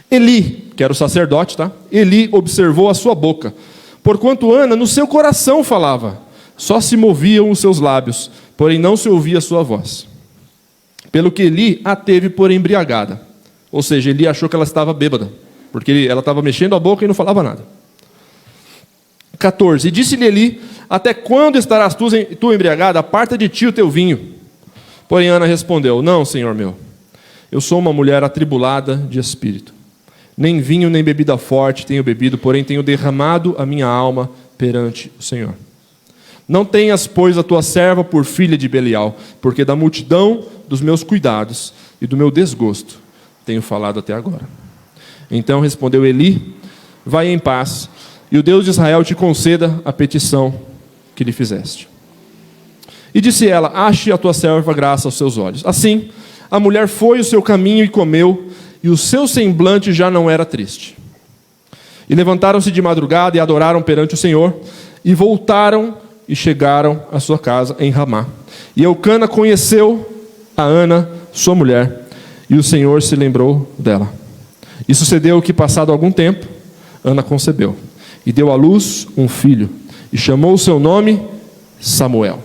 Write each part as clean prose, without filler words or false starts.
Eli, que era o sacerdote, tá? Eli observou a sua boca, porquanto Ana no seu coração falava, só se moviam os seus lábios, porém não se ouvia a sua voz. Pelo que Eli a teve por embriagada. Ou seja, Eli achou que ela estava bêbada, porque ela estava mexendo a boca e não falava nada. 14. E disse-lhe Eli, até quando estarás tu embriagada? Aparta de ti o teu vinho. Porém Ana respondeu, não, Senhor meu, eu sou uma mulher atribulada de espírito. Nem vinho nem bebida forte tenho bebido, porém tenho derramado a minha alma perante o Senhor. Não tenhas, pois, a tua serva por filha de Belial, porque da multidão dos meus cuidados e do meu desgosto tenho falado até agora. Então respondeu Eli, vai em paz, e o Deus de Israel te conceda a petição que lhe fizeste. E disse ela, ache a tua serva graça aos seus olhos. Assim, a mulher foi o seu caminho e comeu, e o seu semblante já não era triste. E levantaram-se de madrugada e adoraram perante o Senhor, e voltaram e chegaram à sua casa em Ramá. E Eucana conheceu a Ana, sua mulher, e o Senhor se lembrou dela. E sucedeu que, passado algum tempo, Ana concebeu, e deu à luz um filho, e chamou o seu nome Samuel,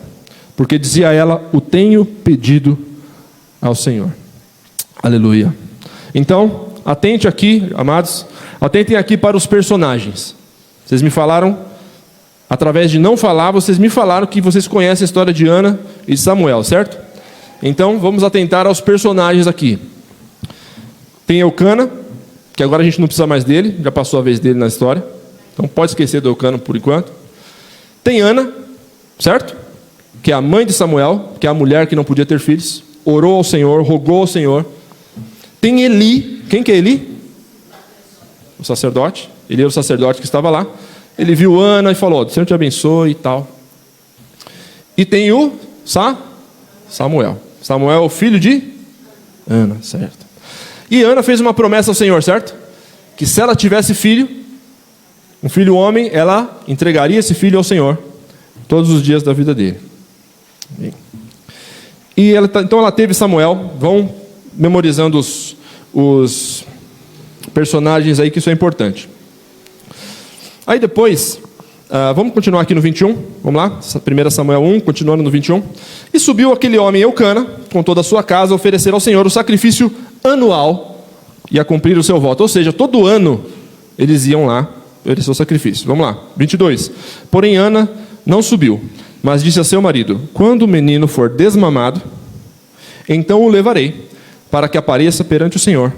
porque dizia ela, o tenho pedido ao Senhor. Aleluia. Então, atente aqui, amados, atentem aqui para os personagens. Vocês me falaram, através de não falar, vocês me falaram que vocês conhecem a história de Ana e de Samuel, certo? Então, vamos atentar aos personagens aqui. Tem Eucana, que agora a gente não precisa mais dele, já passou a vez dele na história. Então, pode esquecer do Eucana por enquanto. Tem Ana, certo? Que é a mãe de Samuel, que é a mulher que não podia ter filhos. Orou ao Senhor, rogou ao Senhor. Tem Eli. Quem que é Eli? O sacerdote. Ele era o sacerdote que estava lá. Ele viu Ana e falou, o Senhor te abençoe e tal. E tem o Samuel. Samuel é o filho de Ana, certo. E Ana fez uma promessa ao Senhor, certo? Que se ela tivesse filho, um filho homem, ela entregaria esse filho ao Senhor todos os dias da vida dele. E então ela teve Samuel. Vão memorizando os personagens aí, que isso é importante. Aí depois, vamos continuar aqui no 21, vamos lá, 1 Samuel 1, continuando no 21. E subiu aquele homem Eucana, com toda a sua casa, a oferecer ao Senhor o sacrifício anual e a cumprir o seu voto. Ou seja, todo ano eles iam lá oferecer o sacrifício. Vamos lá, 22. Porém Ana não subiu, mas disse a seu marido, quando o menino for desmamado, então o levarei, para que apareça perante o Senhor,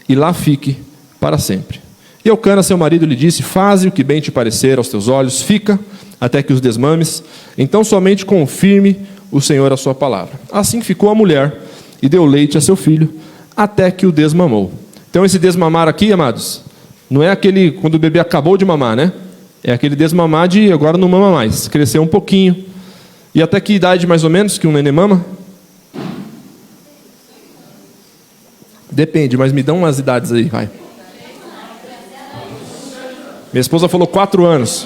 e lá fique para sempre. E Eucana, seu marido, lhe disse, faze o que bem te parecer aos teus olhos, fica até que os desmames, então somente confirme o Senhor a sua palavra. Assim ficou a mulher, e deu leite a seu filho, até que o desmamou. Então esse desmamar aqui, amados, não é aquele quando o bebê acabou de mamar, né? É aquele desmamar de agora não mama mais, cresceu um pouquinho. E até que idade mais ou menos que um neném mama? Depende, mas me dão umas idades aí, vai. Minha esposa falou 4 anos.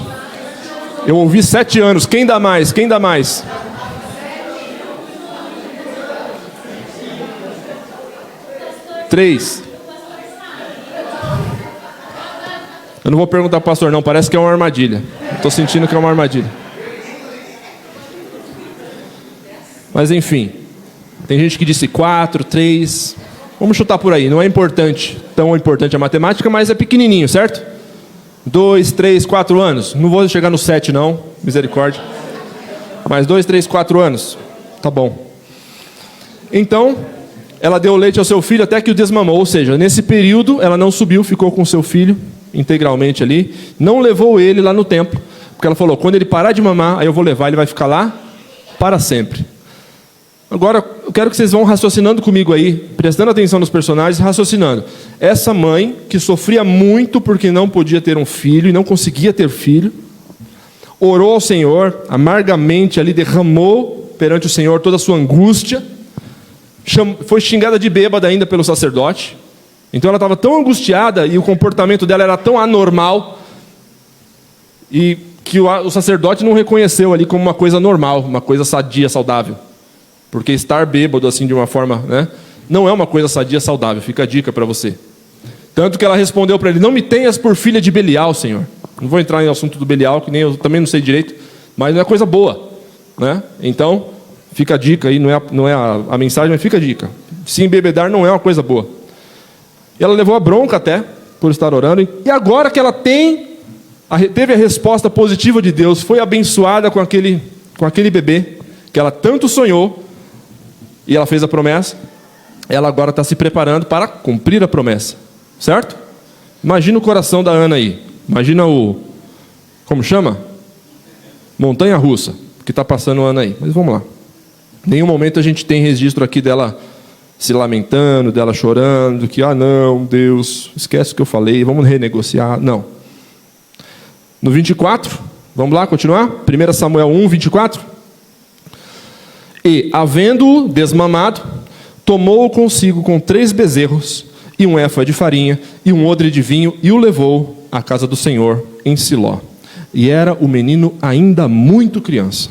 Eu ouvi 7 anos. Quem dá mais? Quem dá mais? 3. Eu não vou perguntar para o pastor não, parece que é uma armadilha. Estou sentindo que é uma armadilha. Mas enfim, tem gente que disse 4, 3. Vamos chutar por aí, não é importante, tão importante a matemática, mas é pequenininho, certo? 2, 3, 4 anos. Não vou chegar no 7 não, misericórdia. Mas 2, 3, 4 anos. Tá bom. Então, ela deu leite ao seu filho até que o desmamou. Ou seja, nesse período, ela não subiu, ficou com seu filho integralmente ali. Não levou ele lá no templo. Porque ela falou, quando ele parar de mamar, aí eu vou levar, ele vai ficar lá para sempre. Agora, eu quero que vocês vão raciocinando comigo aí, prestando atenção nos personagens, raciocinando. Essa mãe, que sofria muito porque não podia ter um filho e não conseguia ter filho, orou ao Senhor, amargamente ali, derramou perante o Senhor toda a sua angústia, foi xingada de bêbada ainda pelo sacerdote. Então ela estava tão angustiada e o comportamento dela era tão anormal, e que o sacerdote não reconheceu ali como uma coisa normal, uma coisa sadia, saudável. Porque estar bêbado assim de uma forma, né, não é uma coisa sadia, saudável. Fica a dica para você. Tanto que ela respondeu para ele: não me tenhas por filha de Belial, Senhor. Não vou entrar no assunto do Belial, que nem eu também não sei direito, mas não é coisa boa, né? Então, fica a dica aí, não é a mensagem, mas fica a dica. Se embebedar não é uma coisa boa. E ela levou a bronca até, por estar orando, e agora que ela teve a resposta positiva de Deus, foi abençoada com aquele bebê, que ela tanto sonhou, e ela fez a promessa, ela agora está se preparando para cumprir a promessa, certo? Imagina o coração da Ana aí, imagina como chama? Montanha-russa, que está passando a Ana aí, mas vamos lá. Em nenhum momento a gente tem registro aqui dela se lamentando, dela chorando, que, não, Deus, esquece o que eu falei, vamos renegociar, não. No 24, vamos lá, continuar? 1 Samuel 1, 24. E, havendo-o desmamado, tomou-o consigo com 3 bezerros, e um éfa de farinha, e um odre de vinho, e o levou à casa do Senhor, em Siló. E era o menino ainda muito criança.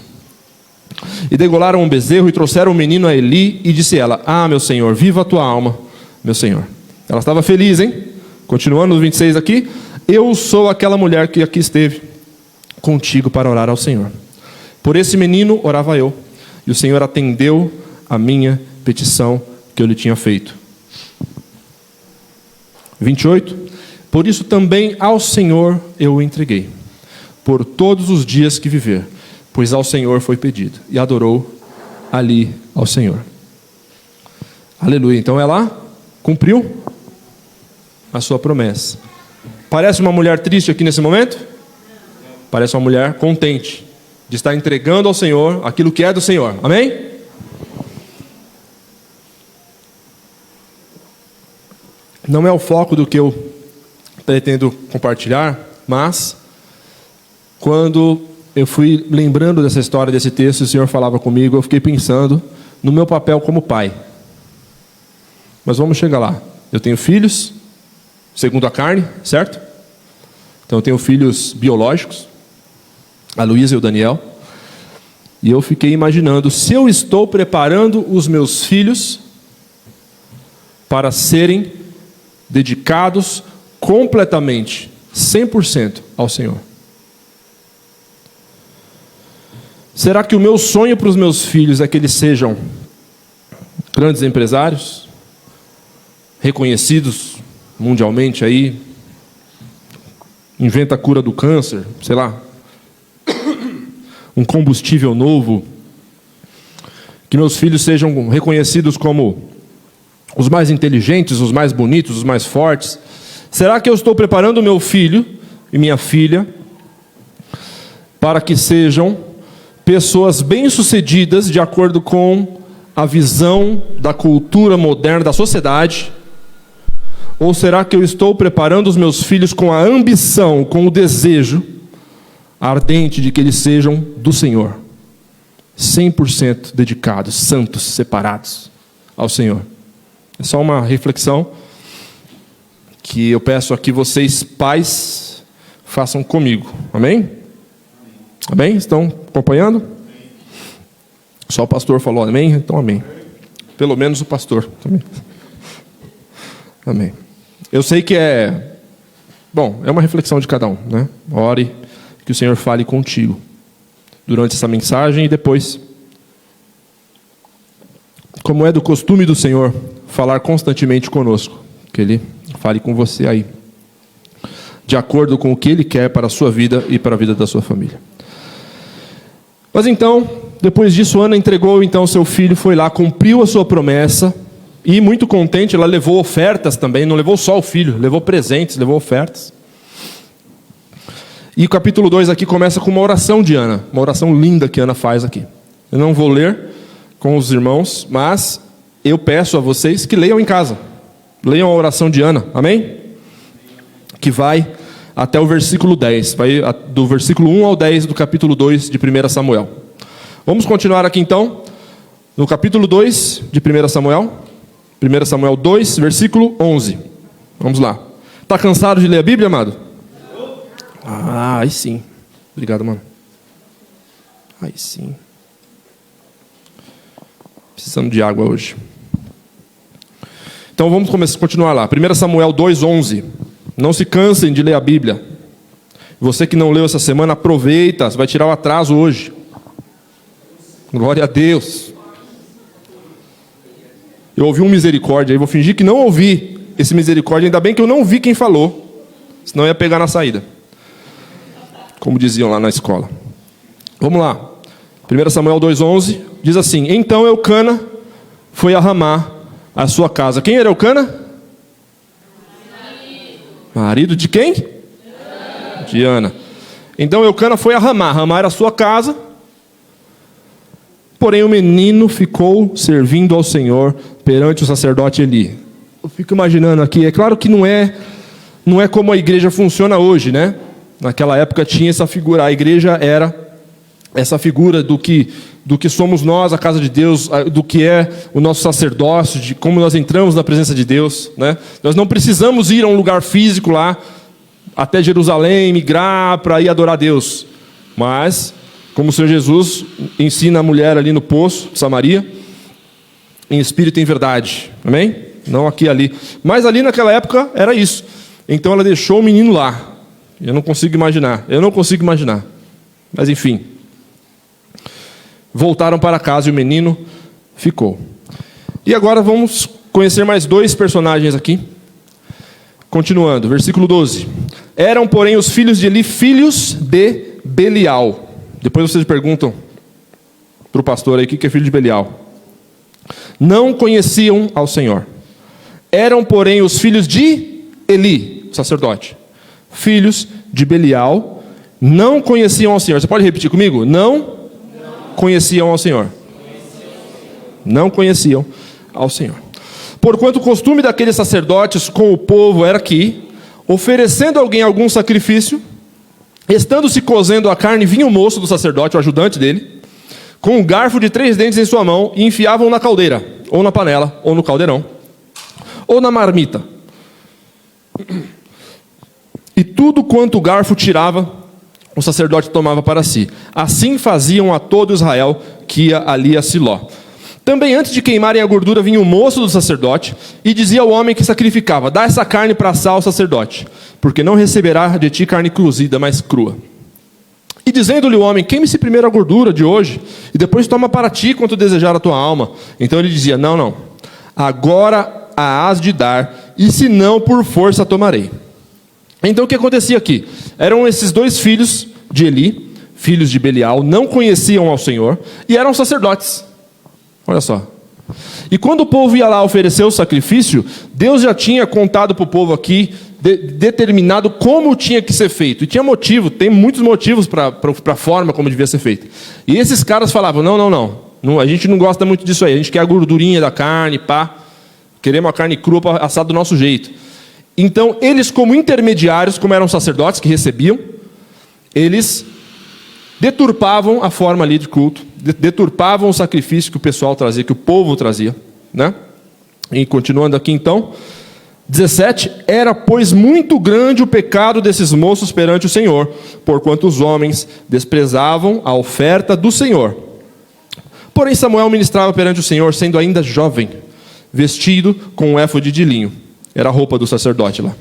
E degolaram um bezerro, e trouxeram o menino a Eli, e disse ela: meu Senhor, viva a tua alma, meu Senhor. Ela estava feliz, hein? Continuando no 26 aqui. Eu sou aquela mulher que aqui esteve contigo para orar ao Senhor. Por esse menino orava eu, e o Senhor atendeu a minha petição que eu lhe tinha feito. 28. Por isso também ao Senhor eu o entreguei, por todos os dias que viver, pois ao Senhor foi pedido. E adorou ali ao Senhor. Aleluia. Então ela cumpriu a sua promessa. Parece uma mulher triste aqui nesse momento? Parece uma mulher contente de estar entregando ao Senhor aquilo que é do Senhor. Amém? Não é o foco do que eu pretendo compartilhar, mas quando eu fui lembrando dessa história, desse texto, o Senhor falava comigo, eu fiquei pensando no meu papel como pai. Mas vamos chegar lá. Eu tenho filhos, segundo a carne, certo? Então eu tenho filhos biológicos, a Luísa e o Daniel. E eu fiquei imaginando, se eu estou preparando os meus filhos para serem dedicados completamente, 100% ao Senhor. Será que o meu sonho para os meus filhos é que eles sejam grandes empresários, reconhecidos mundialmente aí, inventa a cura do câncer, sei lá, um combustível novo, que meus filhos sejam reconhecidos como os mais inteligentes, os mais bonitos, os mais fortes? Será que eu estou preparando meu filho e minha filha para que sejam pessoas bem-sucedidas de acordo com a visão da cultura moderna, da sociedade? Ou será que eu estou preparando os meus filhos com a ambição, com o desejo ardente de que eles sejam do Senhor, 100% dedicados, santos, separados ao Senhor? É só uma reflexão que eu peço aqui vocês, pais, façam comigo. Amém? Amém? Estão acompanhando? Só o pastor falou amém? Então amém. Pelo menos o pastor. Amém. Amém. Eu sei que é uma reflexão de cada um, né? Ore que o Senhor fale contigo durante essa mensagem e depois, como é do costume do Senhor, falar constantemente conosco, que Ele fale com você aí, de acordo com o que Ele quer para a sua vida e para a vida da sua família. Mas então, depois disso, Ana entregou então seu filho, foi lá, cumpriu a sua promessa, e muito contente, ela levou ofertas também, não levou só o filho, levou presentes, levou ofertas. E o capítulo 2 aqui começa com uma oração de Ana, uma oração linda que Ana faz aqui. Eu não vou ler com os irmãos, mas eu peço a vocês que leiam em casa. Leiam a oração de Ana, amém? Que vai até o versículo 10, vai do versículo 1 ao 10 do capítulo 2 de 1 Samuel. Vamos continuar aqui então, no capítulo 2 de 1 Samuel. 1 Samuel 2, versículo 11. Vamos lá. Está cansado de ler a Bíblia, amado? Aí sim. Obrigado, mano. Aí sim. Precisando de água hoje. Então vamos continuar lá. 1 Samuel 2:11. Não se cansem de ler a Bíblia. Você que não leu essa semana, aproveita, você vai tirar o atraso hoje. Glória a Deus. Eu ouvi um misericórdia aí, vou fingir que não ouvi esse misericórdia, ainda bem que eu não vi quem falou, senão eu ia pegar na saída, como diziam lá na escola. Vamos lá. 1 Samuel 2:11 diz assim: Então Eucana foi a Ramá, a sua casa. Quem era Eucana? Marido de quem? De Ana. Então Eucana foi a Ramá. Ramá era a sua casa. Porém o menino ficou servindo ao Senhor perante o sacerdote Eli. Eu fico imaginando aqui, é claro que não é como a igreja funciona hoje, né? Naquela época tinha essa figura, a igreja era essa figura do que somos nós, a casa de Deus, do que é o nosso sacerdócio, de como nós entramos na presença de Deus, né? Nós não precisamos ir a um lugar físico lá, até Jerusalém, migrar para ir adorar a Deus. Mas, como o Senhor Jesus ensina a mulher ali no poço de Samaria, em espírito e em verdade, amém? Não aqui e ali. Mas ali naquela época era isso. Então ela deixou o menino lá. Eu não consigo imaginar. Mas enfim. Voltaram para casa e o menino ficou. E agora vamos conhecer mais dois personagens aqui. Continuando, versículo 12. Eram, porém, os filhos de Eli, filhos de Belial. Depois vocês perguntam para o pastor aí o que é filho de Belial. Não conheciam ao Senhor. Eram, porém, os filhos de Eli, sacerdote. Filhos de Belial, não conheciam ao Senhor. Você pode repetir comigo? Não conheciam ao Senhor. Não conheciam ao Senhor. Porquanto o costume daqueles sacerdotes com o povo era que, oferecendo a alguém algum sacrifício, estando se cozendo a carne, vinha o moço do sacerdote, o ajudante dele, com um garfo de 3 dentes em sua mão, e enfiavam na caldeira, ou na panela, ou no caldeirão, ou na marmita. E tudo quanto o garfo tirava, o sacerdote tomava para si. Assim faziam a todo Israel que ia ali a Siló. Também antes de queimarem a gordura, vinha o moço do sacerdote e dizia ao homem que sacrificava: dá essa carne para assar ao sacerdote, porque não receberá de ti carne cozida, mas crua. E dizendo-lhe o homem: queime-se primeiro a gordura de hoje, e depois toma para ti quanto desejar a tua alma. Então ele dizia: não, agora a hás de dar, e se não, por força tomarei. Então o que acontecia aqui? Eram esses dois filhos de Eli, filhos de Belial, não conheciam ao Senhor, e eram sacerdotes. Olha só. E quando o povo ia lá oferecer o sacrifício, Deus já tinha contado para o povo aqui, determinado como tinha que ser feito. E tinha motivo, tem muitos motivos para a forma como devia ser feito. E esses caras falavam: não, a gente não gosta muito disso aí, a gente quer a gordurinha da carne, pá. Queremos a carne crua para assar do nosso jeito. Então, eles como intermediários, como eram sacerdotes que recebiam, eles deturpavam a forma ali de culto, deturpavam o sacrifício que o pessoal trazia, que o povo trazia, né? E continuando aqui então, 17, era pois muito grande o pecado desses moços perante o Senhor, porquanto os homens desprezavam a oferta do Senhor. Porém Samuel ministrava perante o Senhor, sendo ainda jovem, vestido com um éfode de linho, era a roupa do sacerdote lá.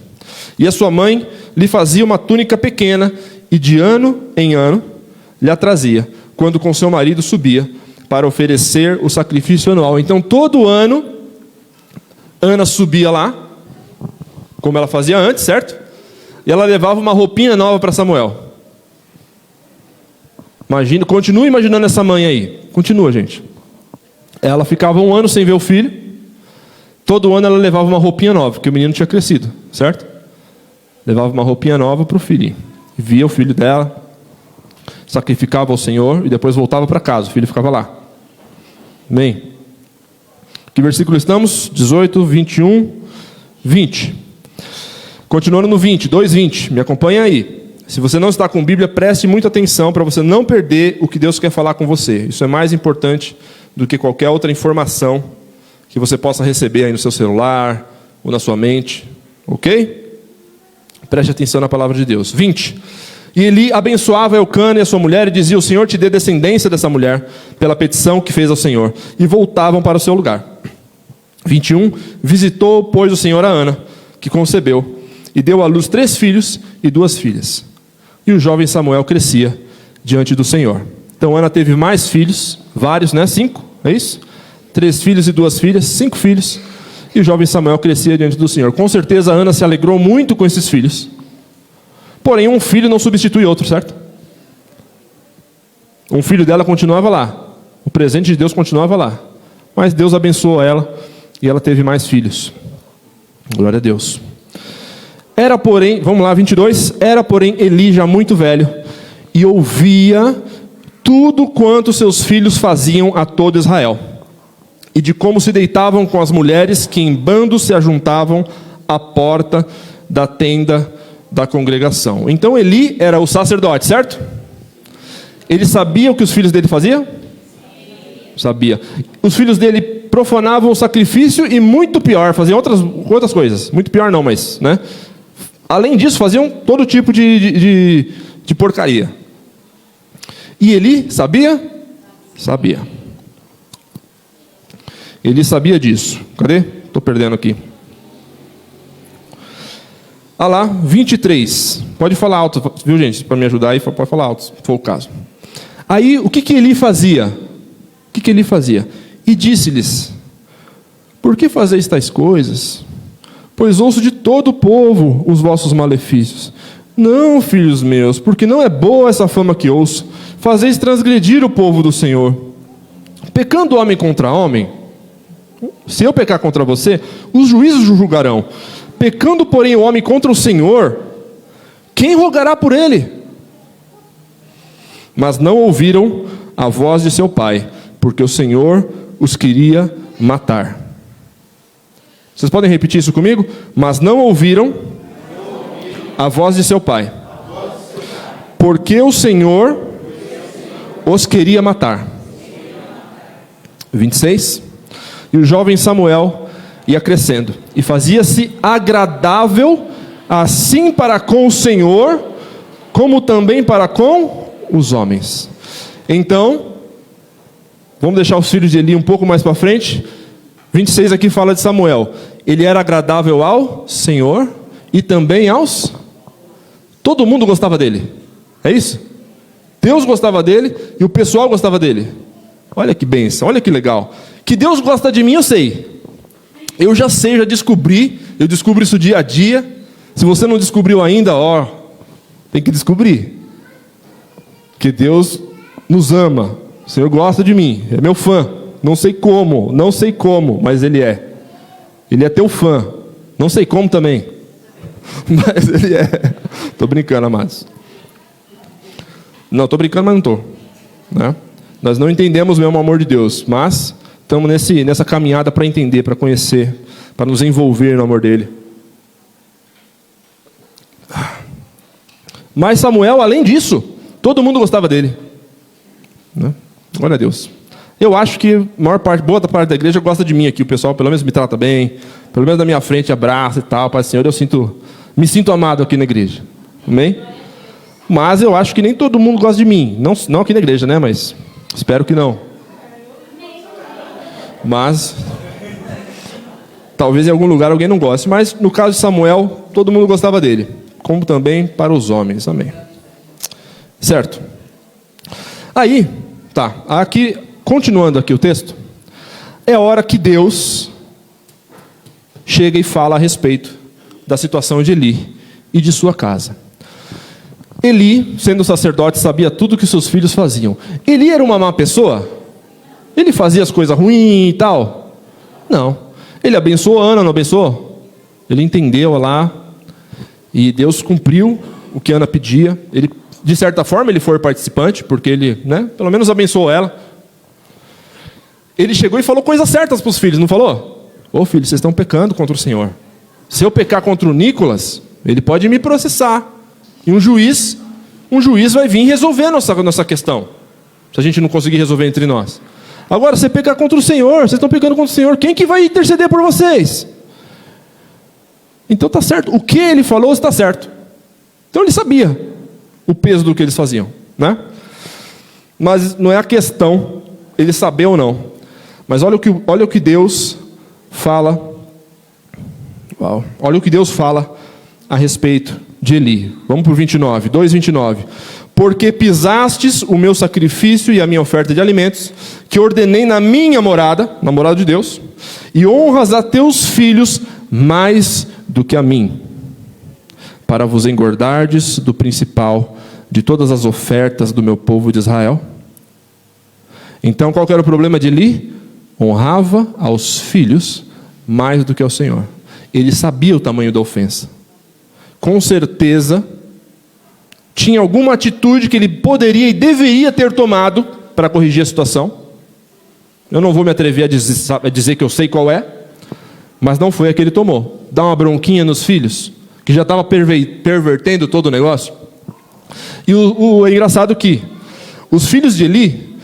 E a sua mãe lhe fazia uma túnica pequena, e de ano em ano lhe a trazia, quando com seu marido subia para oferecer o sacrifício anual. Então todo ano Ana subia lá, como ela fazia antes, certo? E ela levava uma roupinha nova para Samuel. Continue imaginando essa mãe aí. Continua, gente. Ela ficava 1 ano sem ver o filho. Todo ano ela levava uma roupinha nova, porque o menino tinha crescido, certo? Levava uma roupinha nova para o filhinho. Via o filho dela, sacrificava ao Senhor e depois voltava para casa. O filho ficava lá. Amém? Que versículo estamos? 18, 21, 20. Continuando no 20, 2:20. Me acompanha aí. Se você não está com Bíblia, preste muita atenção para você não perder o que Deus quer falar com você. Isso é mais importante do que qualquer outra informação que você possa receber aí no seu celular ou na sua mente. Ok? Preste atenção na palavra de Deus. 20. E Eli abençoava Eucana e a sua mulher e dizia: o Senhor te dê descendência dessa mulher, pela petição que fez ao Senhor. E voltavam para o seu lugar. 21. Visitou, pois, o Senhor a Ana, que concebeu, e deu à luz 3 filhos e 2 filhas. E o jovem Samuel crescia diante do Senhor. Então Ana teve mais filhos, vários, né? 5, é isso? 3 filhos e 2 filhas, 5 filhos. E o jovem Samuel crescia diante do Senhor. Com certeza Ana se alegrou muito com esses filhos. Porém, um filho não substitui outro, certo? Um filho dela continuava lá. O presente de Deus continuava lá. Mas Deus abençoou ela e ela teve mais filhos. Glória a Deus. Era, porém, vamos lá, 22. Era, porém, Eli já muito velho e ouvia tudo quanto seus filhos faziam a todo Israel, e de como se deitavam com as mulheres que em bando se ajuntavam à porta da tenda da congregação. Então Eli era o sacerdote, certo? Ele sabia o que os filhos dele faziam? Sabia. Os filhos dele profanavam o sacrifício e muito pior, faziam outras coisas. Muito pior não, mas, né? Além disso, faziam todo tipo de porcaria. E Eli sabia? Sabia. Ele sabia disso. Cadê? Estou perdendo aqui. Ah lá, 23. Pode falar alto, viu, gente? Para me ajudar aí, pode falar alto, se for o caso. Aí, o que Eli fazia? O que Eli fazia? E disse-lhes: por que fazeis tais coisas? Pois ouço de todo o povo os vossos malefícios. Não, filhos meus, porque não é boa essa fama que ouço. Fazeis transgredir o povo do Senhor. Pecando homem contra homem, se eu pecar contra você, os juízes julgarão. Pecando, porém, o homem contra o Senhor, quem rogará por ele? Mas não ouviram a voz de seu pai, porque o Senhor os queria matar. Vocês podem repetir isso comigo? Mas não ouviram a voz de seu pai, porque o Senhor os queria matar. 26. E o jovem Samuel ia crescendo, e fazia-se agradável, assim para com o Senhor, como também para com os homens. Então, vamos deixar os filhos de Eli um pouco mais para frente. 26 aqui fala de Samuel. Ele era agradável ao Senhor e também aos... Todo mundo gostava dele. É isso? Deus gostava dele e o pessoal gostava dele. Olha que bênção, olha que legal. Que Deus gosta de mim, eu sei. Eu já sei, já descobri. Eu descubro isso dia a dia. Se você não descobriu ainda, ó, tem que descobrir. Que Deus nos ama. O Senhor gosta de mim, é meu fã. Não sei como, mas Ele é. Ele é teu fã. Não sei como também, mas Ele é. Estou brincando, amados. Não, estou brincando, mas não estou, né? Nós não entendemos mesmo o amor de Deus, mas estamos nessa caminhada para entender, para conhecer, para nos envolver no amor dele. Mas Samuel, além disso, todo mundo gostava dele, né? Glória a Deus. Eu acho que boa parte da igreja gosta de mim aqui. O pessoal pelo menos me trata bem, pelo menos na minha frente abraça e tal. Pai Senhor, me sinto amado aqui na igreja. Amém? Mas eu acho que nem todo mundo gosta de mim. Não aqui na igreja, né? Mas espero que não. Mas talvez em algum lugar alguém não goste. Mas no caso de Samuel, todo mundo gostava dele, como também para os homens. Amém. Certo? Aí, tá. Aqui, continuando aqui o texto, é a hora que Deus chega e fala a respeito da situação de Eli e de sua casa. Eli, sendo sacerdote, sabia tudo que seus filhos faziam. Eli era uma má pessoa? Ele fazia as coisas ruins e tal? Não. Ele abençoou Ana, não abençoou? Ele entendeu lá, e Deus cumpriu o que Ana pedia. Ele, de certa forma, ele foi participante, porque ele, né, pelo menos abençoou ela. Ele chegou e falou coisas certas para os filhos, não falou? Ô filhos, vocês estão pecando contra o Senhor. Se eu pecar contra o Nicolas, ele pode me processar. E um juiz vai vir resolver nossa questão, se a gente não conseguir resolver entre nós. Agora, você pecar contra o Senhor, vocês estão pecando contra o Senhor, quem que vai interceder por vocês? Então está certo, o que ele falou está certo. Então ele sabia o peso do que eles faziam, né? Mas não é a questão ele saber ou não. Mas olha o que Deus fala... Uau. Olha o que Deus fala a respeito de Eli. Vamos para o 29, 2:29. Porque pisastes o meu sacrifício e a minha oferta de alimentos, que ordenei na minha morada, na morada de Deus, e honras a teus filhos mais do que a mim, para vos engordardes do principal de todas as ofertas do meu povo de Israel. Então, qual que era o problema de Eli? Honrava aos filhos mais do que ao Senhor. Ele sabia o tamanho da ofensa. Com certeza, tinha alguma atitude que ele poderia e deveria ter tomado para corrigir a situação. Eu não vou me atrever a dizer que eu sei qual é, mas não foi a que ele tomou. Dar uma bronquinha nos filhos, que já estava pervertendo todo o negócio. E o engraçado é que os filhos de Eli,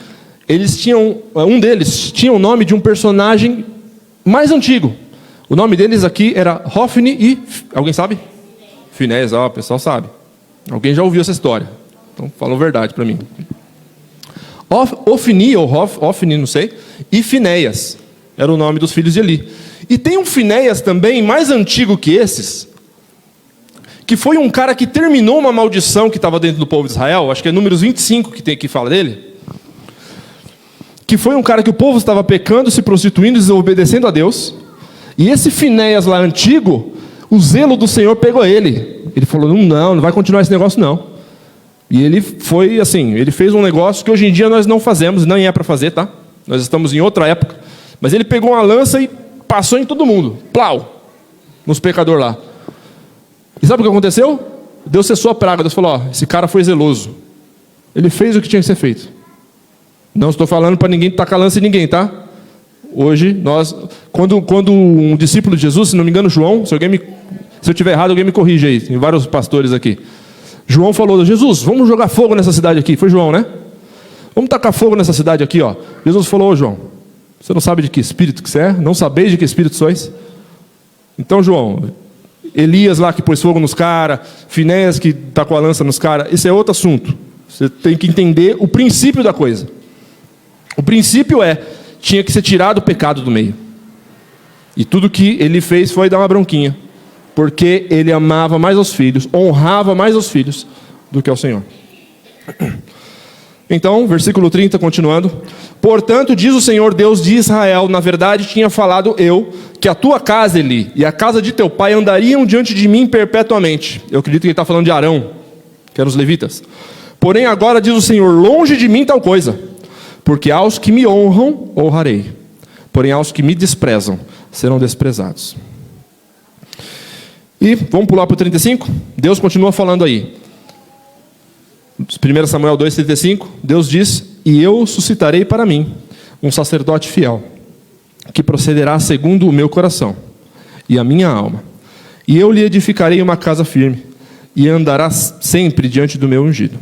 eles tinham, um deles tinha o nome de um personagem mais antigo. O nome deles aqui era Hofni e... Alguém sabe? Finéias, o pessoal sabe. Alguém já ouviu essa história. Então, falou verdade para mim. Ofni, ou Hofni, não sei, e Finéias. Era o nome dos filhos de Eli. E tem um Finéias também, mais antigo que esses, que foi um cara que terminou uma maldição que estava dentro do povo de Israel. Acho que é Números 25 que fala dele. Que foi um cara que o povo estava pecando, se prostituindo, desobedecendo a Deus. E esse Finéias lá antigo, o zelo do Senhor pegou ele. Ele falou, não vai continuar esse negócio não. E ele foi assim, ele fez um negócio que hoje em dia nós não fazemos, nem é para fazer, tá? Nós estamos em outra época. Mas ele pegou uma lança e passou em todo mundo. Plau! Nos pecadores lá. E sabe o que aconteceu? Deus cessou a praga. Deus falou, esse cara foi zeloso. Ele fez o que tinha que ser feito. Não estou falando para ninguém tacar lança em ninguém, tá? Hoje, quando um discípulo de Jesus, se não me engano, João, se eu estiver errado, alguém me corrige aí, tem vários pastores aqui. João falou, Jesus, vamos jogar fogo nessa cidade aqui. Foi João, né? Vamos tacar fogo nessa cidade aqui, ó. Jesus falou, João, você não sabe de que espírito que você é? Não sabeis de que espírito sois? Então, João, Elias lá que pôs fogo nos caras, Finéias que tacou a lança nos caras, esse é outro assunto. Você tem que entender o princípio da coisa. O princípio tinha que ser tirado o pecado do meio. E tudo que ele fez foi dar uma bronquinha. Porque ele amava mais aos filhos, honrava mais aos filhos do que ao Senhor. Então, versículo 30, continuando. Portanto, diz o Senhor Deus de Israel, na verdade tinha falado eu, que a tua casa, Eli, e a casa de teu pai andariam diante de mim perpetuamente. Eu acredito que ele está falando de Arão, que eram os levitas. Porém agora diz o Senhor, longe de mim tal coisa. Porque aos que me honram, honrarei. Porém aos que me desprezam, serão desprezados. E vamos pular para o 35? Deus continua falando aí. 1 Samuel 2,35, Deus diz, e eu suscitarei para mim um sacerdote fiel, que procederá segundo o meu coração e a minha alma. E eu lhe edificarei uma casa firme, e andará sempre diante do meu ungido.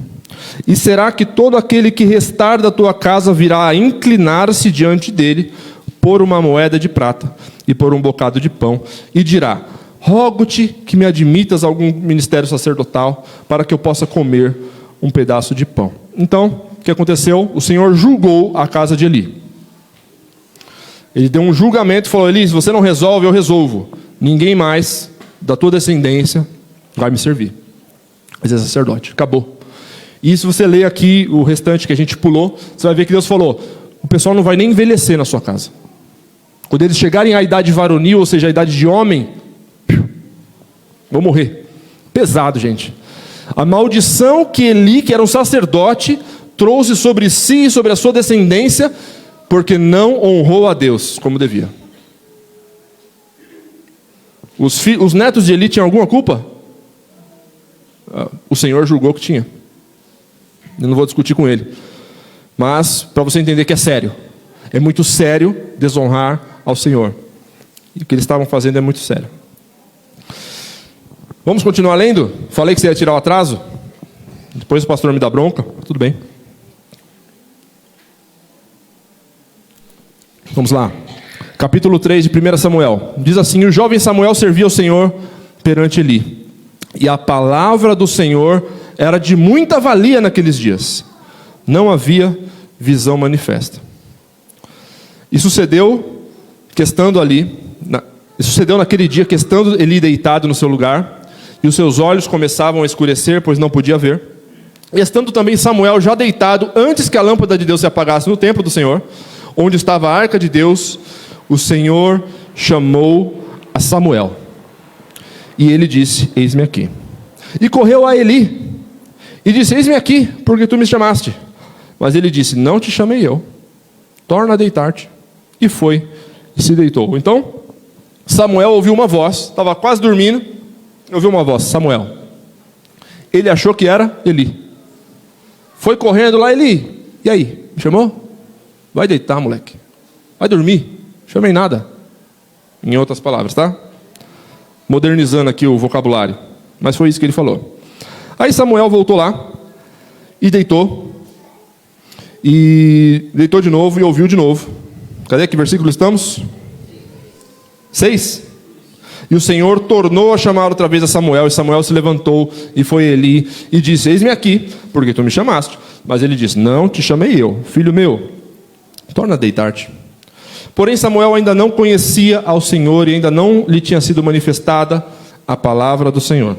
E será que todo aquele que restar da tua casa virá a inclinar-se diante dele, por uma moeda de prata e por um bocado de pão, e dirá, rogo-te que me admitas a algum ministério sacerdotal, para que eu possa comer um pedaço de pão. Então, o que aconteceu? O Senhor julgou a casa de Eli. Ele deu um julgamento e falou, Eli, se você não resolve, eu resolvo. Ninguém mais da tua descendência vai me servir. Mas é sacerdote. Acabou. E se você ler aqui o restante que a gente pulou, você vai ver que Deus falou, o pessoal não vai nem envelhecer na sua casa. Quando eles chegarem à idade varonil, ou seja, à idade de homem, vão morrer. Pesado, gente. A maldição que Eli, que era um sacerdote, trouxe sobre si e sobre a sua descendência, porque não honrou a Deus como devia. Os netos de Eli tinham alguma culpa? O Senhor julgou que tinha. Eu não vou discutir com ele. Mas, para você entender que é sério. É muito sério desonrar ao Senhor. E o que eles estavam fazendo é muito sério. Vamos continuar lendo? Falei que você ia tirar o atraso. Depois o pastor me dá bronca. Tudo bem. Vamos lá. Capítulo 3 de 1 Samuel. Diz assim, o jovem Samuel servia ao Senhor perante Eli. E a palavra do Senhor era de muita valia naqueles dias. Não havia visão manifesta. E sucedeu que, estando ali, Sucedeu naquele dia que, estando Eli deitado no seu lugar, e os seus olhos começavam a escurecer, pois não podia ver, e estando também Samuel já deitado, antes que a lâmpada de Deus se apagasse no templo do Senhor, onde estava a arca de Deus, o Senhor chamou a Samuel. E ele disse: eis-me aqui. E correu a Eli, e disse: eis-me aqui, porque tu me chamaste. Mas ele disse: não te chamei eu, torna a deitar-te. E foi, e se deitou. Então, Samuel ouviu uma voz, estava quase dormindo, ouviu uma voz: Samuel. Ele achou que era Eli. Foi correndo lá: Eli, e aí? Me chamou? Vai deitar, moleque. Vai dormir. Chamei nada. Em outras palavras, tá? Modernizando aqui o vocabulário. Mas foi isso que ele falou. Aí Samuel voltou lá e deitou. E deitou de novo e ouviu de novo. Cadê que versículo estamos? 6. E o Senhor tornou a chamar outra vez a Samuel, e Samuel se levantou e foi a Eli e disse: eis-me aqui, porque tu me chamaste. Mas ele disse: não te chamei eu, filho meu, torna a deitar-te. Porém Samuel ainda não conhecia ao Senhor, e ainda não lhe tinha sido manifestada a palavra do Senhor.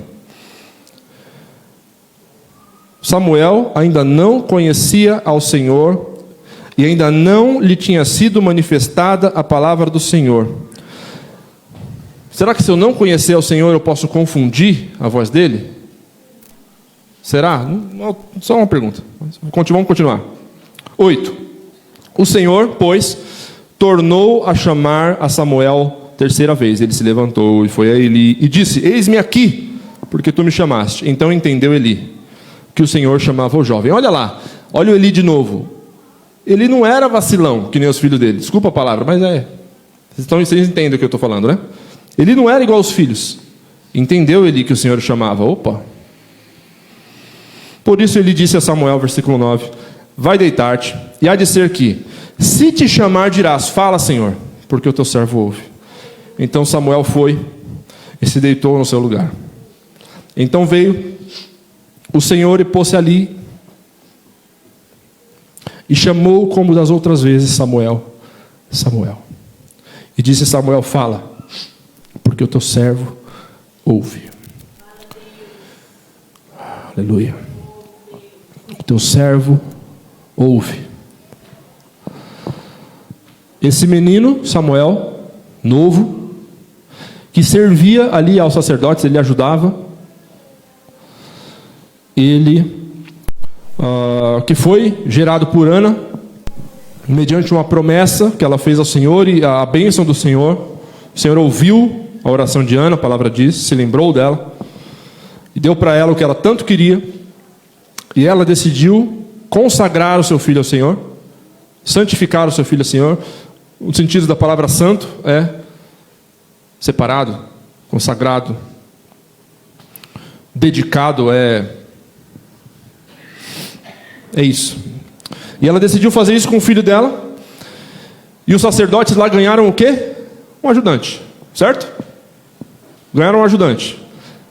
Samuel ainda não conhecia ao Senhor, e ainda não lhe tinha sido manifestada a palavra do Senhor. Será que se eu não conhecer ao Senhor eu posso confundir a voz dele? Será? Só uma pergunta. Vamos continuar. 8. O Senhor, pois, tornou a chamar a Samuel terceira vez. Ele se levantou e foi a Eli e disse: eis-me aqui, porque tu me chamaste. Então entendeu Eli que o Senhor chamava o jovem. Olha lá, olha o Eli de novo. Ele não era vacilão, que nem os filhos dele. Desculpa a palavra, mas é. Vocês entendem o que eu estou falando, né? Ele não era igual aos filhos. Entendeu Eli que o Senhor o chamava? Opa! Por isso ele disse a Samuel, versículo 9: vai deitar-te, e há de ser que, se te chamar, dirás: fala, Senhor, porque o teu servo ouve. Então Samuel foi e se deitou no seu lugar. Então veio o Senhor e pôs-se ali, e chamou como das outras vezes: Samuel, Samuel. E disse Samuel: fala, porque o teu servo ouve. Aleluia. O teu servo ouve. Esse menino, Samuel, novo, que servia ali aos sacerdotes, ele ajudava. Ele, que foi gerado por Ana, mediante uma promessa que ela fez ao Senhor e a bênção do Senhor. O Senhor ouviu a oração de Ana, a palavra diz, se lembrou dela, e deu para ela o que ela tanto queria, e ela decidiu consagrar o seu filho ao Senhor, santificar o seu filho ao Senhor. O sentido da palavra santo é separado, consagrado, dedicado, é isso. E ela decidiu fazer isso com o filho dela, e os sacerdotes lá ganharam o quê? Um ajudante, certo? Ganharam um ajudante.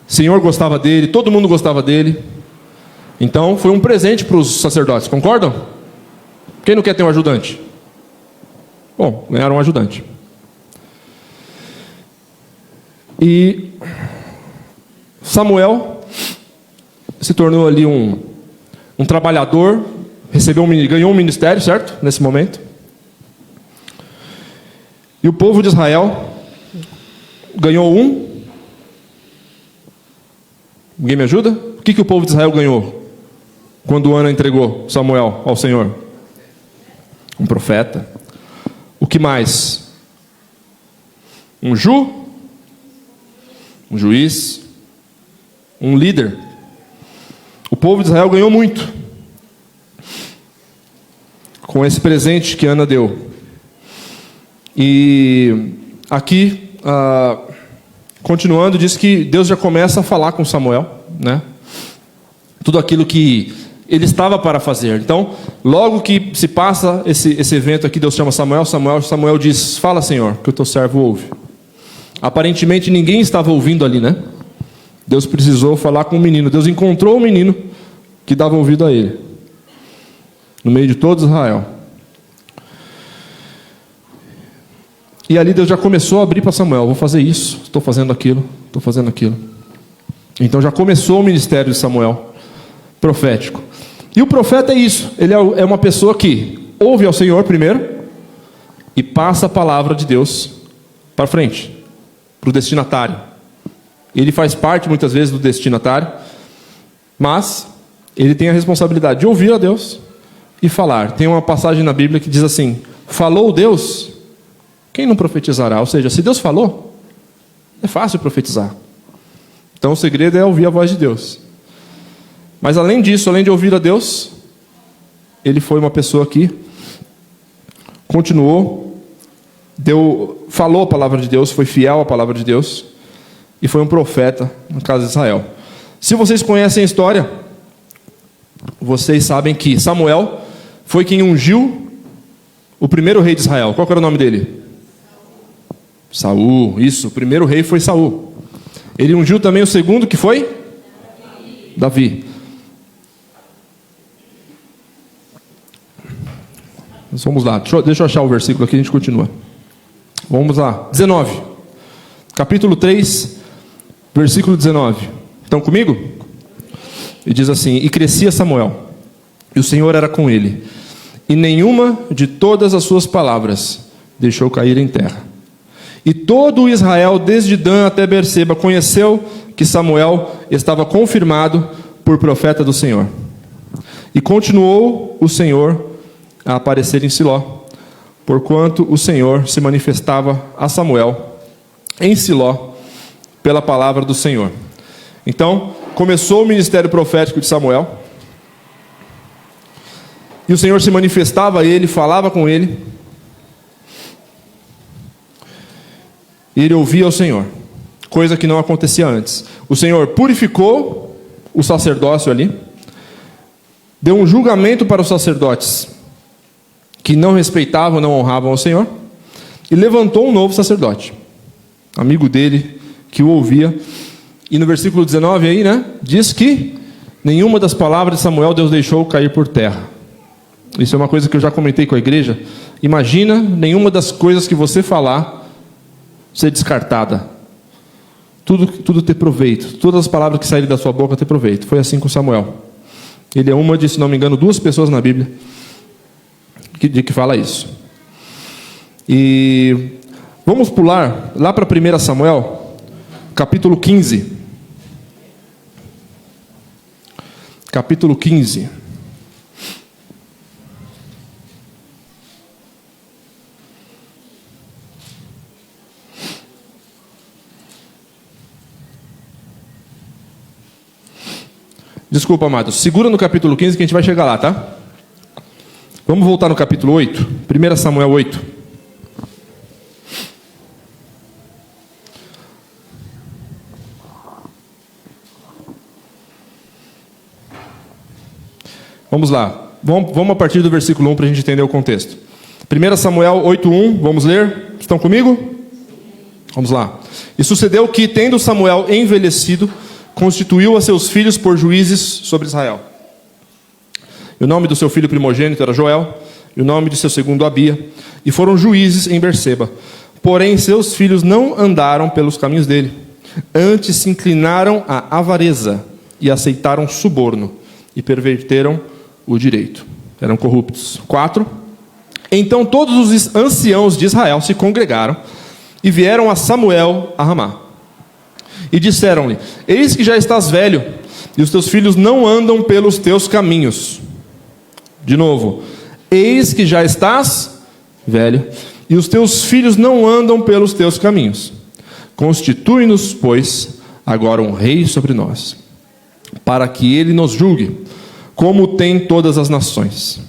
O Senhor gostava dele, todo mundo gostava dele. Então foi um presente para os sacerdotes, concordam? Quem não quer ter um ajudante? Bom, ganharam um ajudante. E Samuel se tornou ali um trabalhador, ganhou um ministério, certo? Nesse momento. E o povo de Israel ganhou um. Ninguém me ajuda? O que o povo de Israel ganhou quando Ana entregou Samuel ao Senhor? Um profeta. O que mais? Um juiz, um líder. O povo de Israel ganhou muito com esse presente que Ana deu. E aqui, continuando, diz que Deus já começa a falar com Samuel, né? Tudo aquilo que ele estava para fazer. Então, logo que se passa esse evento aqui, Deus chama Samuel. Samuel diz: fala, Senhor, que o teu servo ouve. Aparentemente ninguém estava ouvindo ali, né? Deus precisou falar com o menino. Deus encontrou o menino que dava ouvido a ele, no meio de todo Israel. E ali Deus já começou a abrir para Samuel: vou fazer isso, estou fazendo aquilo, estou fazendo aquilo. Então já começou o ministério de Samuel, profético. E o profeta é isso, ele é uma pessoa que ouve ao Senhor primeiro e passa a palavra de Deus para frente, para o destinatário. Ele faz parte muitas vezes do destinatário, mas ele tem a responsabilidade de ouvir a Deus e falar. Tem uma passagem na Bíblia que diz assim: falou Deus, quem não profetizará? Ou seja, se Deus falou, é fácil profetizar. Então o segredo é ouvir a voz de Deus. Mas além disso, além de ouvir a Deus, ele foi uma pessoa que continuou, falou a palavra de Deus, foi fiel à palavra de Deus, e foi um profeta na casa de Israel. Se vocês conhecem a história, vocês sabem que Samuel foi quem ungiu o primeiro rei de Israel. Qual era o nome dele? Saul. Isso, o primeiro rei foi Saul. Ele ungiu também o segundo, que foi? Davi. Vamos lá, deixa eu achar o versículo aqui, a gente continua. Vamos lá, 19. Capítulo 3, versículo 19. Estão comigo? E diz assim: e crescia Samuel, e o Senhor era com ele, e nenhuma de todas as suas palavras deixou cair em terra. E todo o Israel, desde Dan até Berseba, conheceu que Samuel estava confirmado por profeta do Senhor. E continuou o Senhor a aparecer em Siló, porquanto o Senhor se manifestava a Samuel em Siló pela palavra do Senhor. Então, começou o ministério profético de Samuel, e o Senhor se manifestava a ele, falava com ele, e ele ouvia o Senhor, coisa que não acontecia antes. O Senhor purificou o sacerdócio ali, deu um julgamento para os sacerdotes que não respeitavam, não honravam ao Senhor, e levantou um novo sacerdote, amigo dele, que o ouvia. E no versículo 19 aí, diz que nenhuma das palavras de Samuel Deus deixou cair por terra. Isso é uma coisa que eu já comentei com a igreja. Imagina nenhuma das coisas que você falar ser descartada. Tudo ter proveito. Todas as palavras que saírem da sua boca ter proveito. Foi assim com Samuel. Ele é uma de, se não me engano, 2 pessoas na Bíblia que fala isso. E vamos pular lá para 1 Samuel, capítulo 15. Capítulo 15. Desculpa, amados. Segura no capítulo 15 que a gente vai chegar lá, tá? Vamos voltar no capítulo 8. 1 Samuel 8. Vamos lá. Vamos a partir do versículo 1 para a gente entender o contexto. 1 Samuel 8:1. Vamos ler? Estão comigo? Vamos lá. E sucedeu que, tendo Samuel envelhecido, constituiu a seus filhos por juízes sobre Israel. E o nome do seu filho primogênito era Joel, e o nome de seu segundo Abia, e foram juízes em Berseba. Porém, seus filhos não andaram pelos caminhos dele, antes se inclinaram à avareza, e aceitaram suborno, e perverteram o direito. Eram corruptos. 4. Então todos os anciãos de Israel se congregaram, e vieram a Samuel a Ramá. E disseram-lhe: eis que já estás velho, e os teus filhos não andam pelos teus caminhos. De novo, eis que já estás velho, e os teus filhos não andam pelos teus caminhos. Constitui-nos, pois, agora um rei sobre nós, para que ele nos julgue, como tem todas as nações.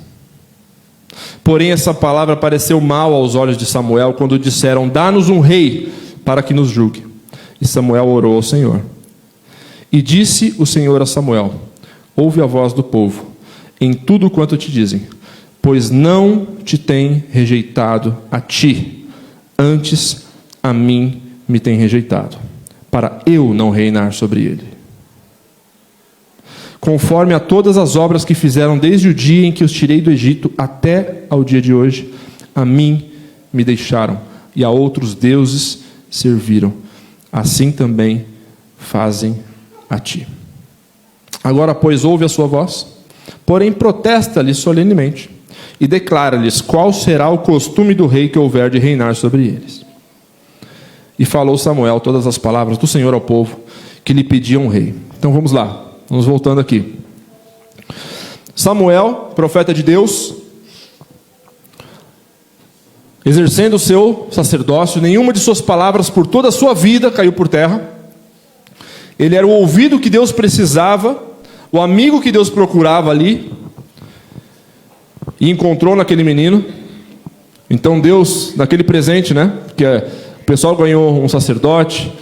Porém, essa palavra pareceu mal aos olhos de Samuel, quando disseram: dá-nos um rei, para que nos julgue. E Samuel orou ao Senhor. E disse o Senhor a Samuel: ouve a voz do povo, em tudo quanto te dizem, pois não te tem rejeitado a ti, antes a mim me tem rejeitado, para eu não reinar sobre ele. Conforme a todas as obras que fizeram desde o dia em que os tirei do Egito até ao dia de hoje, a mim me deixaram, e a outros deuses serviram. Assim também fazem a ti. Agora, pois, ouve a sua voz, porém protesta-lhes solenemente, e declara-lhes qual será o costume do rei que houver de reinar sobre eles. E falou Samuel todas as palavras do Senhor ao povo, que lhe pediam um rei. Então vamos lá, vamos voltando aqui. Samuel, profeta de Deus, exercendo o seu sacerdócio, nenhuma de suas palavras por toda a sua vida caiu por terra. Ele era o ouvido que Deus precisava, o amigo que Deus procurava ali, e encontrou naquele menino. Então Deus, naquele presente, né? Porque o pessoal ganhou um sacerdote,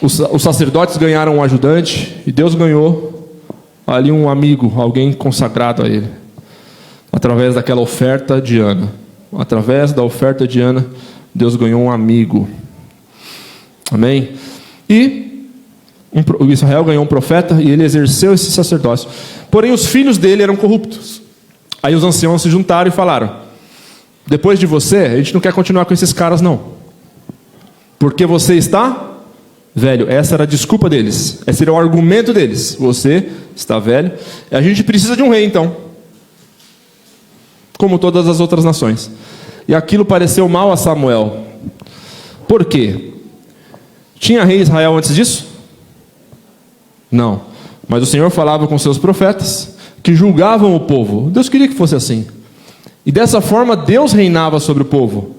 os sacerdotes ganharam um ajudante, e Deus ganhou ali um amigo, alguém consagrado a ele, através daquela oferta de Ana. Através da oferta de Ana, Deus ganhou um amigo. Amém? E Israel ganhou um profeta, e ele exerceu esse sacerdócio. Porém, os filhos dele eram corruptos. Aí os anciãos se juntaram e falaram: depois de você, a gente não quer continuar com esses caras não, porque você está velho. Essa era a desculpa deles, esse era o argumento deles: você está velho, a gente precisa de um rei então, como todas as outras nações. E aquilo pareceu mal a Samuel. Por quê? Tinha rei Israel antes disso? Não. Mas o Senhor falava com seus profetas, que julgavam o povo. Deus queria que fosse assim. E dessa forma Deus reinava sobre o povo.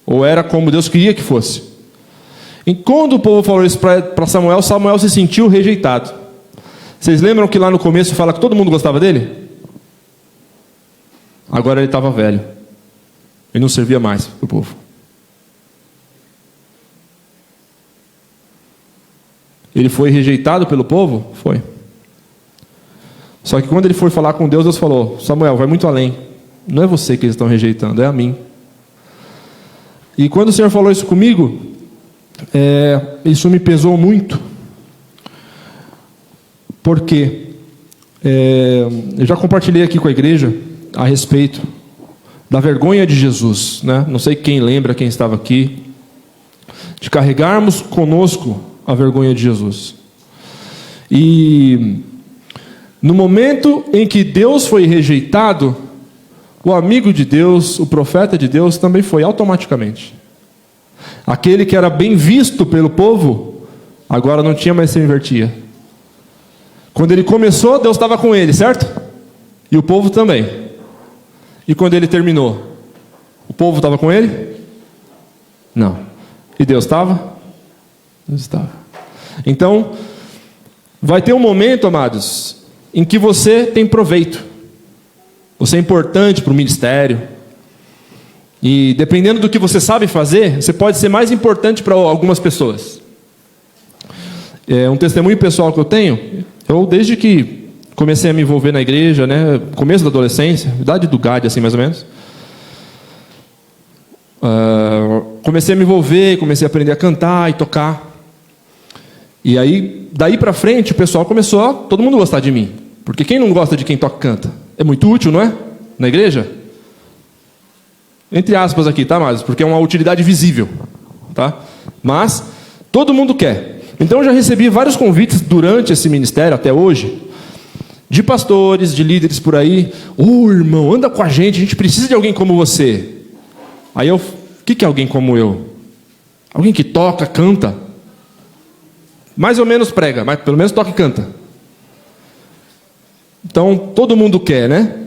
Ou era como Deus queria que fosse. E quando o povo falou isso para Samuel, Samuel se sentiu rejeitado. Vocês lembram que lá no começo fala que todo mundo gostava dele? Agora ele estava velho. Ele não servia mais para o povo. Ele foi rejeitado pelo povo? Foi. Só que quando ele foi falar com Deus, Deus falou: Samuel, vai muito além. Não é você que eles estão rejeitando, é a mim. E quando o Senhor falou isso comigo, isso me pesou muito. Porque eu já compartilhei aqui com a igreja a respeito da vergonha de Jesus, né? Não sei quem lembra, quem estava aqui, de carregarmos conosco a vergonha de Jesus. E no momento em que Deus foi rejeitado, o amigo de Deus, o profeta de Deus, também foi automaticamente. Aquele que era bem visto pelo povo, agora não tinha mais, se invertia. Quando ele começou, Deus estava com ele, certo? E o povo também. E quando ele terminou, o povo estava com ele? Não. E Deus estava? Deus estava. Então, vai ter um momento, amados, em que você tem proveito. Você é importante para o ministério. E dependendo do que você sabe fazer, você pode ser mais importante para algumas pessoas. Um testemunho pessoal que eu tenho, eu desde que comecei a me envolver na igreja, né, começo da adolescência, idade do Gade, assim mais ou menos, comecei a me envolver, comecei a aprender a cantar e tocar. E aí, daí para frente, o pessoal começou a todo mundo gostar de mim. Porque quem não gosta de quem toca e canta? É muito útil, não é? Na igreja? Entre aspas aqui, tá, mas porque é uma utilidade visível, tá? Mas todo mundo quer. Então eu já recebi vários convites durante esse ministério, até hoje, de pastores, de líderes por aí. Irmão, anda com a gente precisa de alguém como você. Aí o que é alguém como eu? Alguém que toca, canta. Mais ou menos prega, mas pelo menos toca e canta. Então, todo mundo quer, né?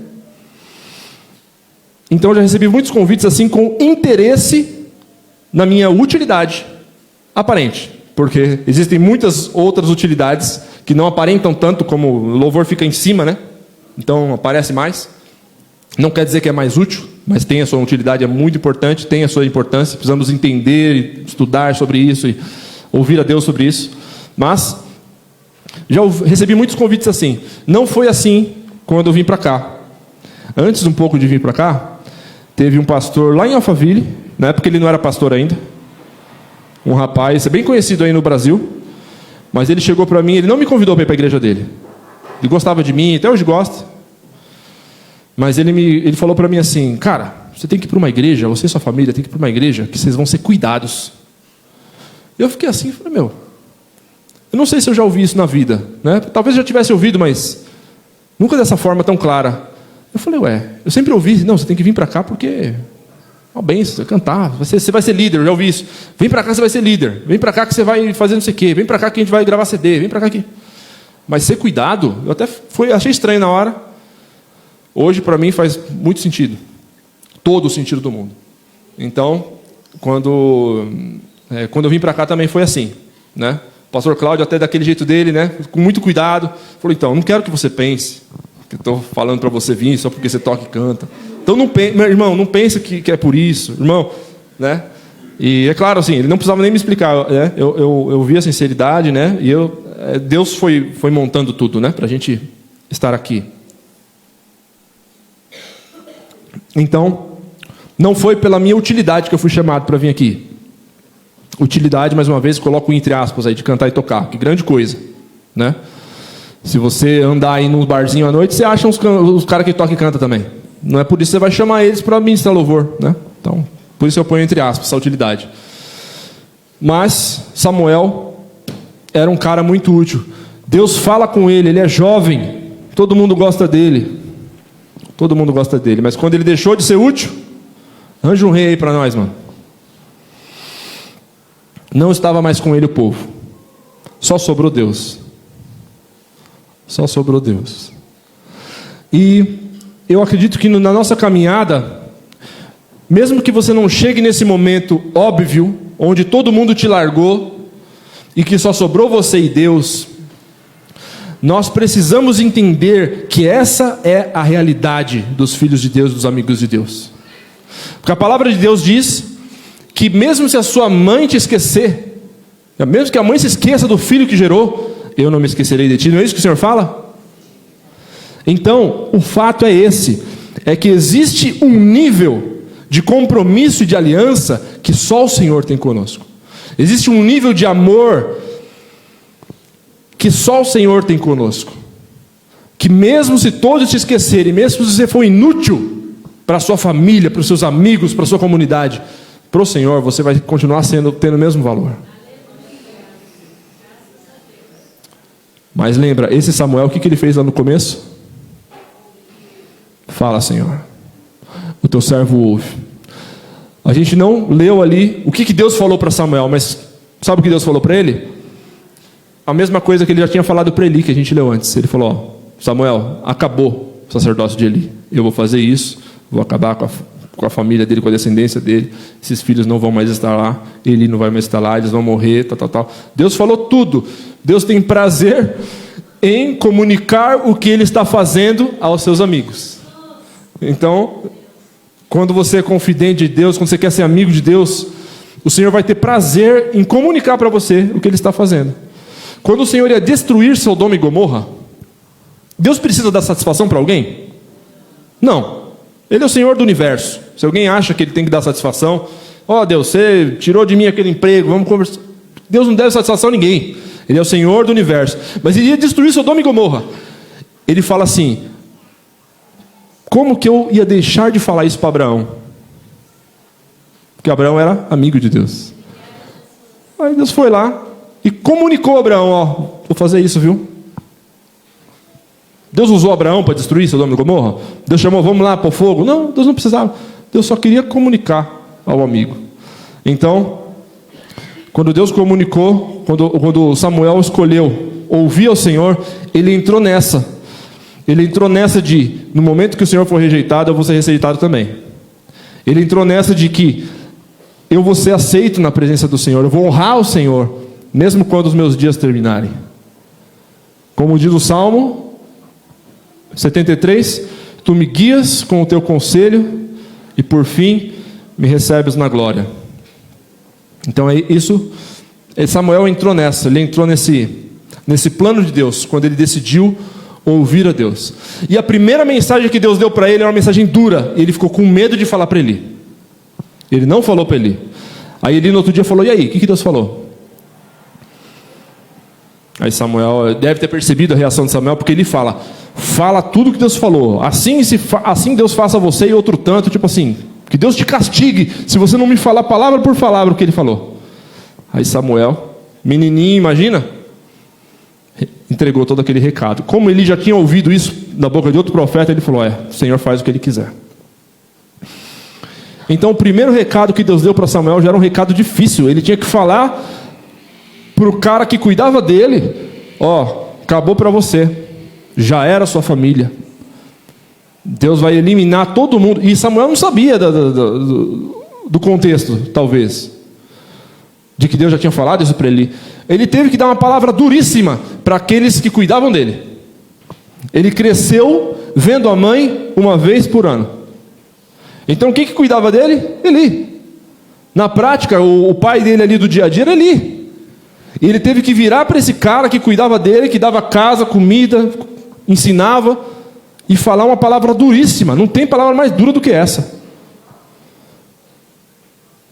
Então, eu já recebi muitos convites assim, com interesse na minha utilidade aparente. Porque existem muitas outras utilidades que não aparentam tanto, como o louvor fica em cima, né? Então, aparece mais. Não quer dizer que é mais útil, mas tem a sua utilidade, é muito importante, tem a sua importância. Precisamos entender e estudar sobre isso e ouvir a Deus sobre isso. Mas já recebi muitos convites assim. Não foi assim quando eu vim para cá. Antes um pouco de vir para cá, teve um pastor lá em Alphaville, na época ele não era pastor ainda, um rapaz, é bem conhecido aí no Brasil, mas ele chegou para mim, ele não me convidou para ir para a igreja dele. Ele gostava de mim, até hoje gosta. Mas ele falou para mim assim: cara, você tem que ir para uma igreja, você e sua família tem que ir para uma igreja que vocês vão ser cuidados. Eu fiquei assim, falei, meu, eu não sei se eu já ouvi isso na vida, né? Talvez eu já tivesse ouvido, mas nunca dessa forma tão clara. Eu falei, eu sempre ouvi, não, você tem que vir para cá porque uma benção, você vai cantar, você vai ser líder, eu já ouvi isso. Vem para cá, você vai ser líder. Vem para cá que você vai fazer não sei o quê. Vem para cá que a gente vai gravar CD. Vem para cá que... Mas ser cuidado, eu até achei estranho na hora. Hoje, para mim, faz muito sentido. Todo o sentido do mundo. Então, quando eu vim para cá também foi assim, né? O pastor Cláudio, até daquele jeito dele, né? Com muito cuidado, falou, então, não quero que você pense que estou falando para você vir só porque você toca e canta. Então, meu irmão, não pense que é por isso, irmão, né? E é claro, assim, ele não precisava nem me explicar, né? Eu vi a sinceridade, né? E Deus foi montando tudo, né? Para a gente estar aqui. Então, não foi pela minha utilidade que eu fui chamado para vir aqui. Utilidade, mais uma vez, coloco entre aspas aí, de cantar e tocar. Que grande coisa, né? Se você andar aí num barzinho à noite, você acha os caras que tocam e cantam também. Não é por isso que você vai chamar eles para ministrar louvor, né? Então, por isso eu ponho entre aspas essa utilidade. Mas Samuel era um cara muito útil. Deus fala com ele, ele é jovem, todo mundo gosta dele. Todo mundo gosta dele, mas quando ele deixou de ser útil, arranja um rei aí para nós, mano. Não estava mais com ele o povo. Só sobrou Deus. Só sobrou Deus. E eu acredito que na nossa caminhada, mesmo que você não chegue nesse momento óbvio, onde todo mundo te largou, e que só sobrou você e Deus, nós precisamos entender que essa é a realidade dos filhos de Deus, dos amigos de Deus. Porque a palavra de Deus diz que mesmo se a sua mãe te esquecer, mesmo que a mãe se esqueça do filho que gerou, eu não me esquecerei de ti. Não é isso que o Senhor fala? Então, o fato é esse, é que existe um nível de compromisso e de aliança que só o Senhor tem conosco. Existe um nível de amor que só o Senhor tem conosco. Que mesmo se todos te esquecerem, mesmo se você for inútil para a sua família, para os seus amigos, para a sua comunidade, para o Senhor você vai continuar tendo o mesmo valor. Mas lembra, esse Samuel, o que ele fez lá no começo? Fala, Senhor, o teu servo ouve. A gente não leu ali o que Deus falou para Samuel, mas sabe o que Deus falou para ele? A mesma coisa que ele já tinha falado para Eli, que a gente leu antes. Ele falou, Samuel, acabou o sacerdócio de Eli. Eu vou fazer isso, vou acabar com a família dele, com a descendência dele. Esses filhos não vão mais estar lá, Eli não vai mais estar lá, eles vão morrer, tal. Deus falou tudo. Deus tem prazer em comunicar o que Ele está fazendo aos seus amigos. Então, quando você é confidente de Deus, quando você quer ser amigo de Deus, o Senhor vai ter prazer em comunicar para você o que Ele está fazendo. Quando o Senhor ia destruir Sodoma e Gomorra, Deus precisa dar satisfação para alguém? Não. Ele é o Senhor do universo. Se alguém acha que Ele tem que dar satisfação, Deus, você tirou de mim aquele emprego, vamos conversar. Deus não deve satisfação a ninguém. Ele é o Senhor do universo. Mas Ele ia destruir Sodoma e Gomorra. Ele fala assim, como que eu ia deixar de falar isso para Abraão? Porque Abraão era amigo de Deus. Aí Deus foi lá e comunicou a Abraão, vou fazer isso, viu? Deus usou Abraão para destruir Sodoma e Gomorra? Deus chamou, vamos lá para o fogo? Não, Deus não precisava. Deus só queria comunicar ao amigo. Então, quando Deus comunicou, quando Samuel escolheu ouvir ao Senhor, ele entrou nessa. Ele entrou nessa de, no momento que o Senhor for rejeitado, eu vou ser rejeitado também. Ele entrou nessa de que eu vou ser aceito na presença do Senhor, eu vou honrar o Senhor, mesmo quando os meus dias terminarem. Como diz o Salmo 73, tu me guias com o teu conselho e por fim me recebes na glória. Então é isso. Samuel entrou nessa, ele entrou nesse plano de Deus, quando ele decidiu ouvir a Deus. E a primeira mensagem que Deus deu para ele era uma mensagem dura, e ele ficou com medo de falar para Eli. Ele não falou para Eli. Aí Eli no outro dia falou, e aí, o que Deus falou? Aí Samuel deve ter percebido a reação de Samuel, porque ele fala tudo que Deus falou, assim Deus faça você e outro tanto, tipo assim, Que Deus te castigue se você não me falar palavra por palavra o que ele falou. Aí Samuel, menininho, imagina, entregou todo aquele recado. Como ele já tinha ouvido isso da boca de outro profeta, ele falou: o Senhor faz o que ele quiser. Então o primeiro recado que Deus deu para Samuel já era um recado difícil. Ele tinha que falar para o cara que cuidava dele: acabou para você, já era a sua família, Deus vai eliminar todo mundo. E Samuel não sabia do contexto, talvez, de que Deus já tinha falado isso para ele. Ele teve que dar uma palavra duríssima para aqueles que cuidavam dele. Ele cresceu vendo a mãe uma vez por ano. Então quem que cuidava dele? Eli. Na prática, o pai dele ali do dia a dia era Eli. E ele teve que virar para esse cara que cuidava dele, que dava casa, comida, ensinava, e falar uma palavra duríssima. Não tem palavra mais dura do que essa.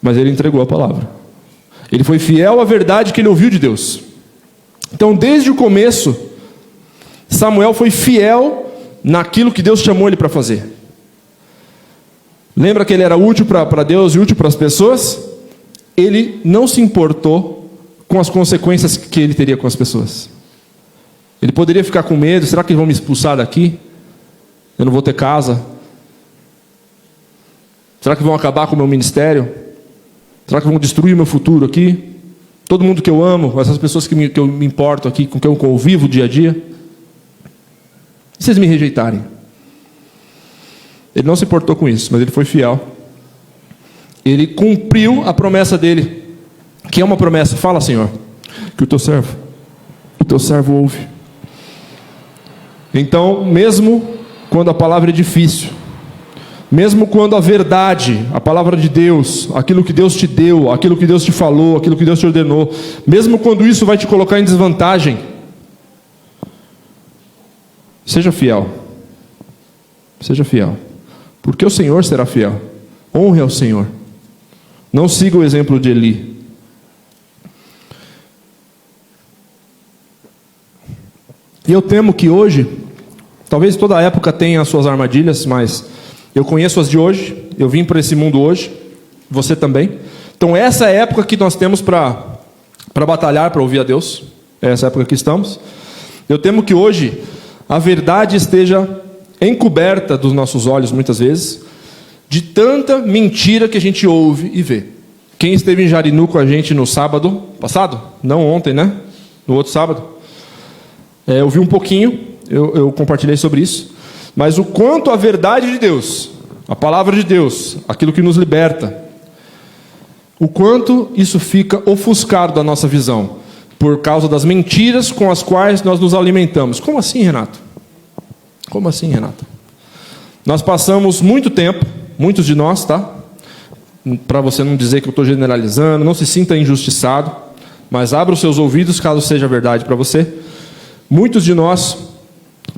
Mas ele entregou a palavra. Ele foi fiel à verdade que ele ouviu de Deus. Então, desde o começo, Samuel foi fiel naquilo que Deus chamou ele para fazer. Lembra que ele era útil para Deus e útil para as pessoas? Ele não se importou com as consequências que ele teria com as pessoas. Ele poderia ficar com medo: será que vão me expulsar daqui? Eu não vou ter casa? Será que vão acabar com o meu ministério? Será que vão destruir o meu futuro aqui? Todo mundo que eu amo, essas pessoas que eu me importo aqui, com quem eu convivo dia a dia, e se eles me rejeitarem? Ele não se importou com isso, mas ele foi fiel. Ele cumpriu a promessa dele, que é uma promessa: fala, Senhor, que o teu servo ouve. Então, mesmo quando a palavra é difícil, mesmo quando a verdade, a palavra de Deus, aquilo que Deus te deu, aquilo que Deus te falou, aquilo que Deus te ordenou, mesmo quando isso vai te colocar em desvantagem, seja fiel. Seja fiel. Porque o Senhor será fiel. Honre ao Senhor. Não siga o exemplo de Eli. E eu temo que hoje, talvez toda época tenha as suas armadilhas, mas eu conheço as de hoje. Eu vim para esse mundo hoje. Você também. Então essa é a época que nós temos para batalhar, para ouvir a Deus. É essa época que estamos. Eu temo que hoje a verdade esteja encoberta dos nossos olhos, muitas vezes, de tanta mentira que a gente ouve e vê. Quem esteve em Jarinu com a gente no sábado passado? Não ontem, né? No outro sábado. Eu vi um pouquinho, eu compartilhei sobre isso. Mas o quanto a verdade de Deus, a palavra de Deus, aquilo que nos liberta, o quanto isso fica ofuscado da nossa visão, por causa das mentiras com as quais nós nos alimentamos. Como assim, Renato? Como assim, Renata? Nós passamos muito tempo, muitos de nós, tá? Para você não dizer que eu estou generalizando, não se sinta injustiçado, mas abra os seus ouvidos caso seja verdade para você. Muitos de nós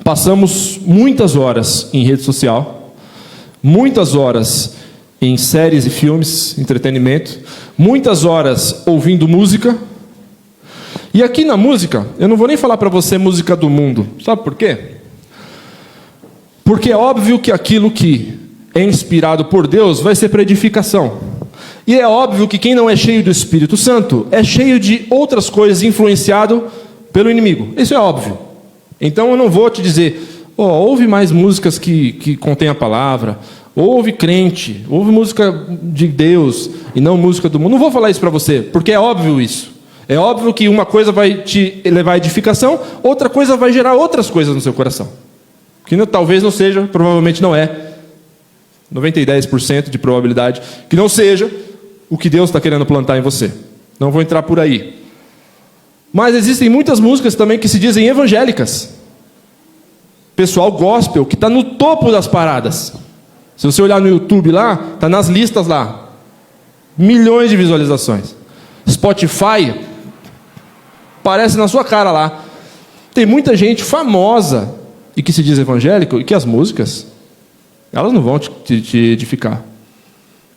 passamos muitas horas em rede social, muitas horas em séries e filmes, entretenimento, muitas horas ouvindo música. E aqui na música, eu não vou nem falar para você música do mundo. Sabe por quê? Porque é óbvio que aquilo que é inspirado por Deus vai ser para edificação. E é óbvio que quem não é cheio do Espírito Santo é cheio de outras coisas, influenciado pelo inimigo. Isso é óbvio. Então eu não vou te dizer: ouve mais músicas que contém a palavra, ouve crente, ouve música de Deus e não música do mundo. Não vou falar isso para você, porque é óbvio isso. É óbvio que uma coisa vai te levar à edificação, outra coisa vai gerar outras coisas no seu coração. Que talvez não seja, provavelmente não é, 90% de probabilidade, que não seja o que Deus está querendo plantar em você. Não vou entrar por aí. Mas existem muitas músicas também que se dizem evangélicas. Pessoal gospel, que está no topo das paradas. Se você olhar no YouTube lá, está nas listas lá. Milhões de visualizações. Spotify, aparece na sua cara lá. Tem muita gente famosa e que se diz evangélico, e que as músicas, elas não vão te edificar.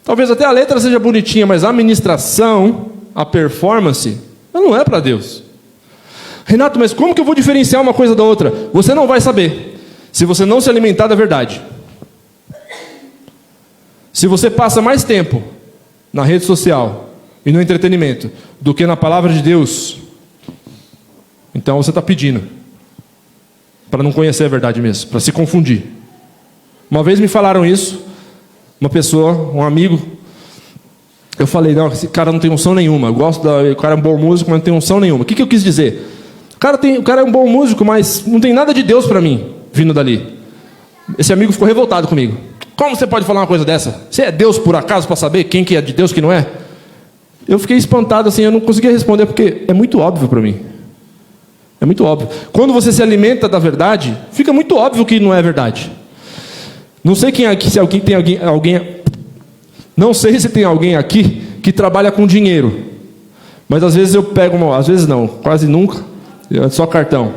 Talvez até a letra seja bonitinha, mas a ministração, a performance, ela não é para Deus. Renato, mas como que eu vou diferenciar uma coisa da outra? Você não vai saber, se você não se alimentar da verdade. Se você passa mais tempo na rede social e no entretenimento do que na palavra de Deus, então você está pedindo para não conhecer a verdade mesmo, para se confundir. Uma vez me falaram isso, uma pessoa, um amigo, eu falei, não, esse cara não tem unção nenhuma, o cara é um bom músico, mas não tem unção nenhuma. O que eu quis dizer? O cara é um bom músico, mas não tem nada de Deus para mim, vindo dali. Esse amigo ficou revoltado comigo. Como você pode falar uma coisa dessa? Você é Deus por acaso para saber quem que é de Deus e quem não é? Eu fiquei espantado assim, eu não conseguia responder, porque é muito óbvio para mim. É muito óbvio. Quando você se alimenta da verdade, fica muito óbvio que não é verdade. Não sei quem aqui, se alguém tem alguém. Não sei se tem alguém aqui que trabalha com dinheiro. Mas às vezes eu pego às vezes não, quase nunca, só cartão.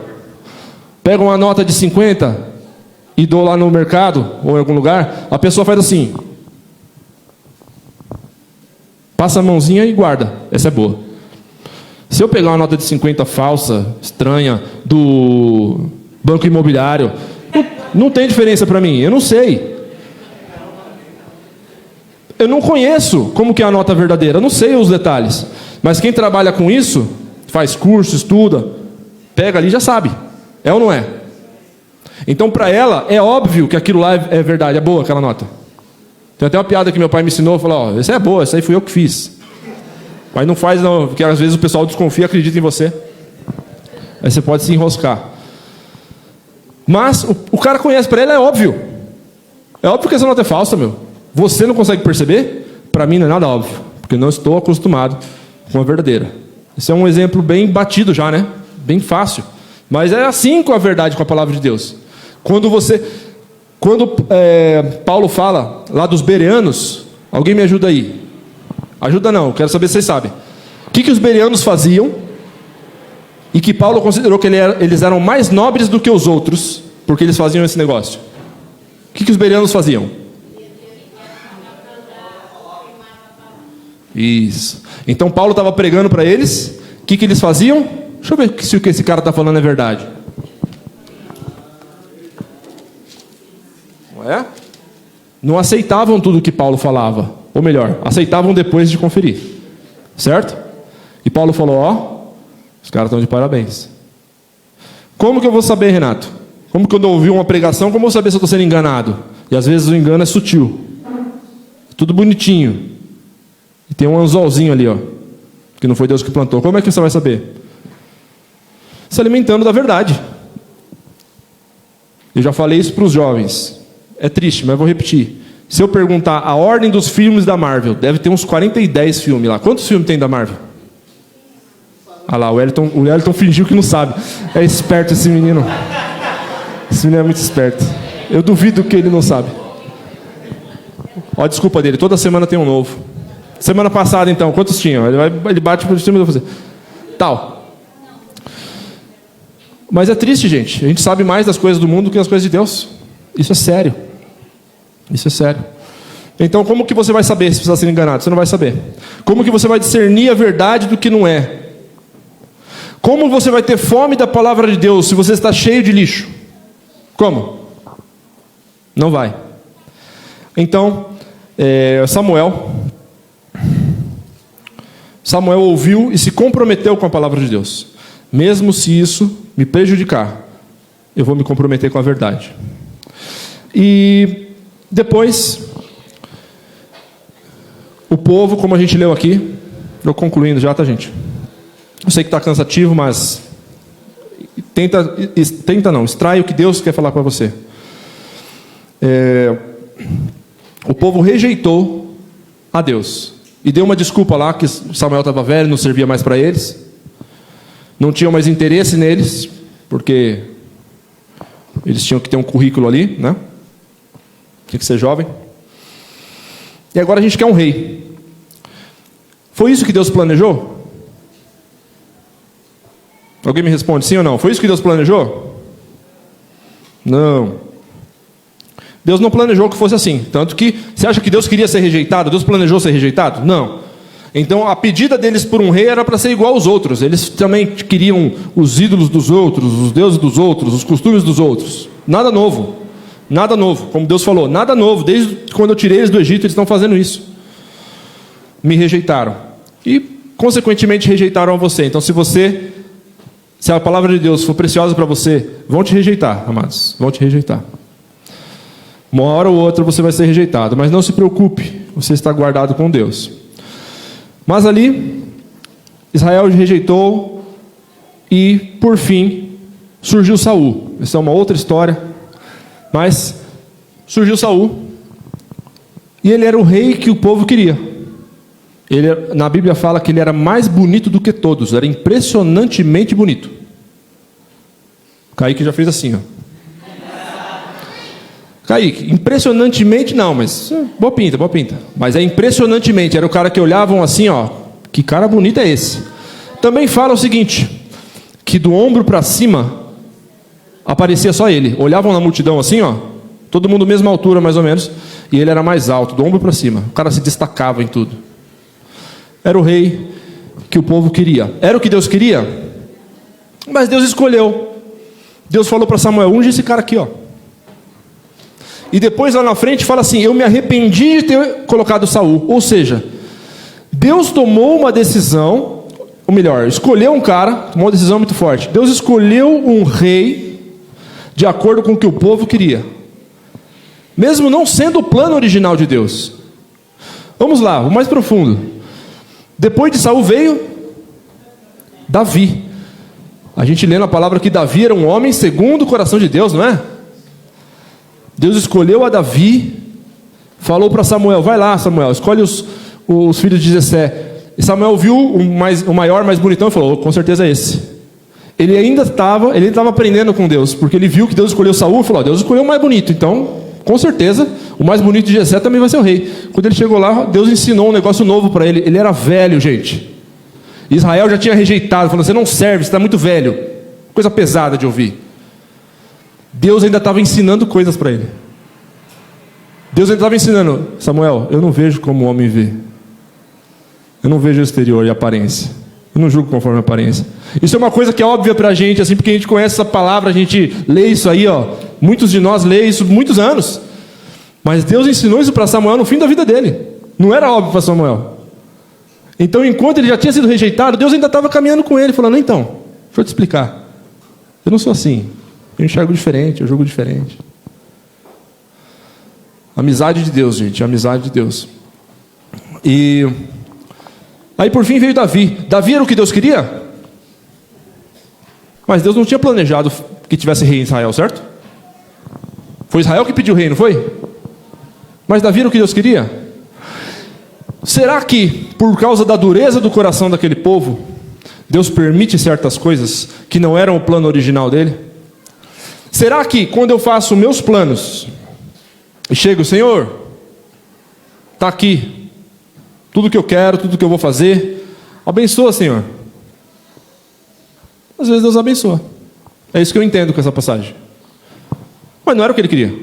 Pego uma nota de 50 e dou lá no mercado ou em algum lugar, a pessoa faz assim. Passa a mãozinha e guarda. Essa é boa. Se eu pegar uma nota de 50 falsa, estranha, do banco imobiliário, não tem diferença para mim, eu não sei. Eu não conheço como que é a nota verdadeira, eu não sei os detalhes. Mas quem trabalha com isso, faz curso, estuda, pega ali e já sabe. É ou não é? Então para ela, é óbvio que aquilo lá é verdade, é boa aquela nota. Tem até uma piada que meu pai me ensinou, falou, essa é boa, essa aí fui eu que fiz. Mas não faz não, porque às vezes o pessoal desconfia, acredita em você. Aí você pode se enroscar. Mas o cara conhece, para ele é óbvio. É óbvio que essa nota é falsa, meu. Você não consegue perceber? Para mim não é nada óbvio, porque eu não estou acostumado com a verdadeira. Esse é um exemplo bem batido já, né? Bem fácil. Mas é assim com a verdade, com a palavra de Deus. Quando Paulo fala lá dos bereanos, alguém me ajuda aí. Ajuda não, quero saber se vocês sabem. O que os bereanos faziam e que Paulo considerou que eles eram mais nobres do que os outros, porque eles faziam esse negócio? O que os bereanos faziam? Isso. Então Paulo estava pregando para eles. O que eles faziam? Deixa eu ver se o que esse cara está falando é verdade. Não é? Não aceitavam tudo que Paulo falava. Ou melhor, aceitavam depois de conferir. Certo? E Paulo falou, os caras estão de parabéns. Como que eu vou saber, Renato? Como que eu ouvi uma pregação, como eu vou saber se eu estou sendo enganado? E às vezes o engano é sutil. Tudo bonitinho. E tem um anzolzinho ali, que não foi Deus que plantou. Como é que você vai saber? Se alimentando da verdade. Eu já falei isso para os jovens. É triste, mas vou repetir. Se eu perguntar a ordem dos filmes da Marvel, deve ter uns 40 e 10 filmes lá. Quantos filmes tem da Marvel? Ah lá, o Wellington fingiu que não sabe. É esperto esse menino. Esse menino é muito esperto. Eu duvido que ele não sabe. Ó, desculpa dele, toda semana tem um novo. Semana passada, então, quantos tinham? Ele bate por cima de você. Tal. Mas é triste, gente. A gente sabe mais das coisas do mundo do que das coisas de Deus. Isso é sério. Isso é sério. Então, como que você vai saber se você está sendo enganado? Você não vai saber. Como que você vai discernir a verdade do que não é? Como você vai ter fome da palavra de Deus se você está cheio de lixo? Como? Não vai. Então, Samuel ouviu e se comprometeu com a palavra de Deus. Mesmo se isso me prejudicar, eu vou me comprometer com a verdade. E depois, o povo, como a gente leu aqui, estou concluindo já, tá, gente? Eu sei que está cansativo, mas extrai o que Deus quer falar para você. O povo rejeitou a Deus e deu uma desculpa lá que Samuel estava velho, não servia mais para eles, não tinham mais interesse neles, porque eles tinham que ter um currículo ali, né? Tinha que ser jovem. E agora a gente quer um rei. Foi isso que Deus planejou? Alguém me responde sim ou não? Foi isso que Deus planejou? Não. Deus não planejou que fosse assim. Tanto que, você acha que Deus queria ser rejeitado? Deus planejou ser rejeitado? Não. Então a pedida deles por um rei era para ser igual aos outros. Eles também queriam os ídolos dos outros, os deuses dos outros, os costumes dos outros. Nada novo. Nada novo, como Deus falou, nada novo. Desde quando eu tirei eles do Egito, eles estão fazendo isso. Me rejeitaram. E, consequentemente, rejeitaram a você. Então, se a palavra de Deus for preciosa para você, vão te rejeitar, amados. Vão te rejeitar. Uma hora ou outra você vai ser rejeitado. Mas não se preocupe, você está guardado com Deus. Mas ali, Israel rejeitou e, por fim, surgiu Saul. Essa é uma outra história. Mas surgiu Saul. E ele era o rei que o povo queria. Na Bíblia fala que ele era mais bonito do que todos. Era impressionantemente bonito. Kaique já fez assim, ó. Kaique, impressionantemente não, mas boa pinta, boa pinta. Mas é impressionantemente. Era o cara que olhavam assim, ó. Que cara bonito é esse? Também fala o seguinte, que do ombro para cima aparecia só ele. Olhavam na multidão assim, ó. Todo mundo mesma altura, mais ou menos. E ele era mais alto, do ombro para cima. O cara se destacava em tudo. Era o rei que o povo queria. Era o que Deus queria? Mas Deus escolheu. Deus falou para Samuel, unge esse cara aqui, ó. E depois lá na frente fala assim, eu me arrependi de ter colocado Saul. Ou seja, Deus tomou uma decisão, ou melhor, escolheu um cara, tomou uma decisão muito forte. Deus escolheu um rei de acordo com o que o povo queria. Mesmo não sendo o plano original de Deus. Vamos lá, o mais profundo. Depois de Saul veio Davi. A gente lê na palavra que Davi era um homem segundo o coração de Deus, não é? Deus escolheu a Davi, falou para Samuel, vai lá Samuel, escolhe os filhos de Jessé. E Samuel viu o maior, mais bonitão e falou, com certeza é esse. Ele ainda estava aprendendo com Deus, porque ele viu que Deus escolheu Saul e falou, Deus escolheu o mais bonito, então, com certeza, o mais bonito de Jessé também vai ser o rei. Quando ele chegou lá, Deus ensinou um negócio novo para ele. Ele era velho, gente. Israel já tinha rejeitado, falando, você não serve, você está muito velho. Coisa pesada de ouvir. Deus ainda estava ensinando coisas para ele. Deus ainda estava ensinando, Samuel, eu não vejo como o homem vê. Eu não vejo o exterior e a aparência. Eu não julgo conforme a aparência. Isso é uma coisa que é óbvia para a gente, assim, porque a gente conhece essa palavra, a gente lê isso aí, ó. Muitos de nós lê isso muitos anos. Mas Deus ensinou isso para Samuel no fim da vida dele. Não era óbvio para Samuel. Então, enquanto ele já tinha sido rejeitado, Deus ainda estava caminhando com ele, falando, então, deixa eu te explicar. Eu não sou assim. Eu enxergo diferente, eu julgo diferente. Amizade de Deus, gente, amizade de Deus. E aí por fim veio Davi. Davi era o que Deus queria? Mas Deus não tinha planejado que tivesse rei em Israel, certo? Foi Israel que pediu rei, não foi? Mas Davi era o que Deus queria? Será que por causa da dureza do coração daquele povo, Deus permite certas coisas que não eram o plano original dele? Será que quando eu faço meus planos e chego, Senhor, está aqui tudo que eu quero, tudo que eu vou fazer, abençoa, Senhor. Às vezes Deus abençoa. É isso que eu entendo com essa passagem. Mas não era o que ele queria.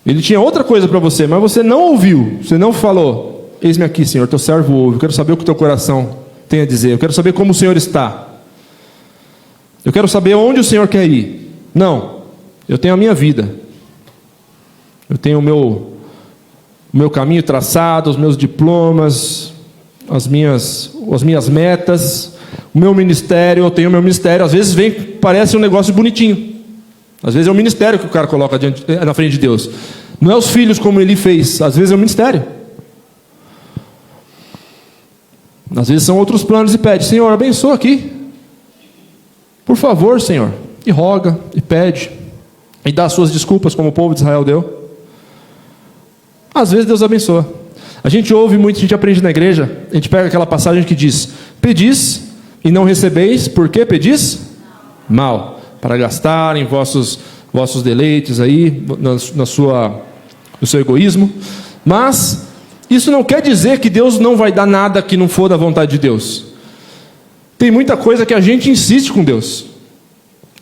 Ele tinha outra coisa para você, mas você não ouviu, você não falou, eis-me aqui, Senhor, teu servo ouve, eu quero saber o que teu coração tem a dizer, eu quero saber como o Senhor está. Eu quero saber onde o Senhor quer ir. Não, eu tenho a minha vida. Eu tenho o meu caminho traçado, os meus diplomas, as minhas metas, o meu ministério, eu tenho o meu ministério. Às vezes parece um negócio bonitinho. Às vezes é o ministério que o cara coloca na frente de Deus. Não é os filhos como ele fez, às vezes é o ministério. Às vezes são outros planos e pede, Senhor, abençoa aqui. Por favor, Senhor. E roga, e pede, e dá as suas desculpas como o povo de Israel deu. Às vezes Deus abençoa. A gente ouve muito, a gente aprende na igreja, a gente pega aquela passagem que diz, pedis e não recebeis, por que pedis? Mal, para gastar em vossos deleites aí, no seu egoísmo. Mas isso não quer dizer que Deus não vai dar nada que não for da vontade de Deus. Tem muita coisa que a gente insiste com Deus,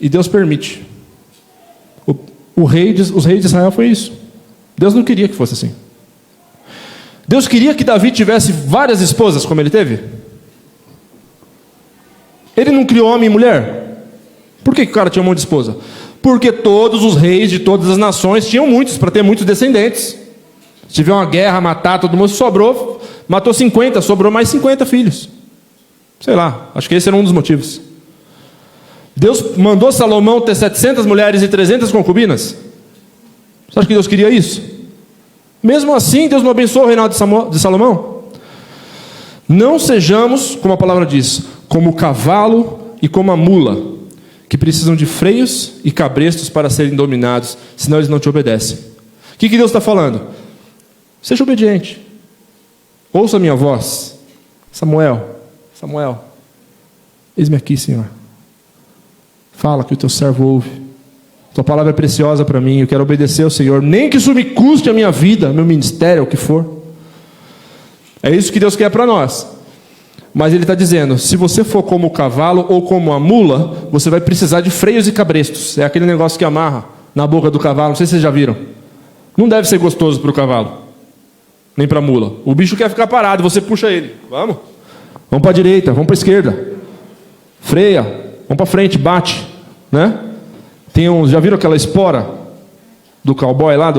e Deus permite. Os reis de Israel foi isso. Deus não queria que fosse assim. Deus queria que Davi tivesse várias esposas, como ele teve. Ele não criou homem e mulher. Por que o cara tinha um monte de esposa? Porque todos os reis de todas as nações tinham muitos, para ter muitos descendentes. Se tiver uma guerra, matar todo mundo, sobrou, matou 50, sobrou mais 50 filhos. Sei lá, acho que esse era um dos motivos. Deus mandou Salomão ter 700 mulheres e 300 concubinas. Você acha que Deus queria isso? Mesmo assim, Deus não abençoou o reinado de Salomão? Não sejamos, como a palavra diz, como o cavalo e como a mula, que precisam de freios e cabrestos para serem dominados, senão eles não te obedecem. O que Deus está falando? Seja obediente. Ouça a minha voz. Samuel, eis-me aqui, Senhor. Fala que o teu servo ouve. Tua palavra é preciosa para mim, eu quero obedecer ao Senhor, nem que isso me custe a minha vida, meu ministério, o que for. É isso que Deus quer para nós. Mas Ele está dizendo, se você for como o cavalo ou como a mula, você vai precisar de freios e cabrestos. É aquele negócio que amarra na boca do cavalo, não sei se vocês já viram. Não deve ser gostoso para o cavalo, nem para a mula. O bicho quer ficar parado, você puxa ele. Vamos para a direita, vamos para a esquerda. Freia, vamos para frente, bate, né? Já viram aquela espora do cowboy lá?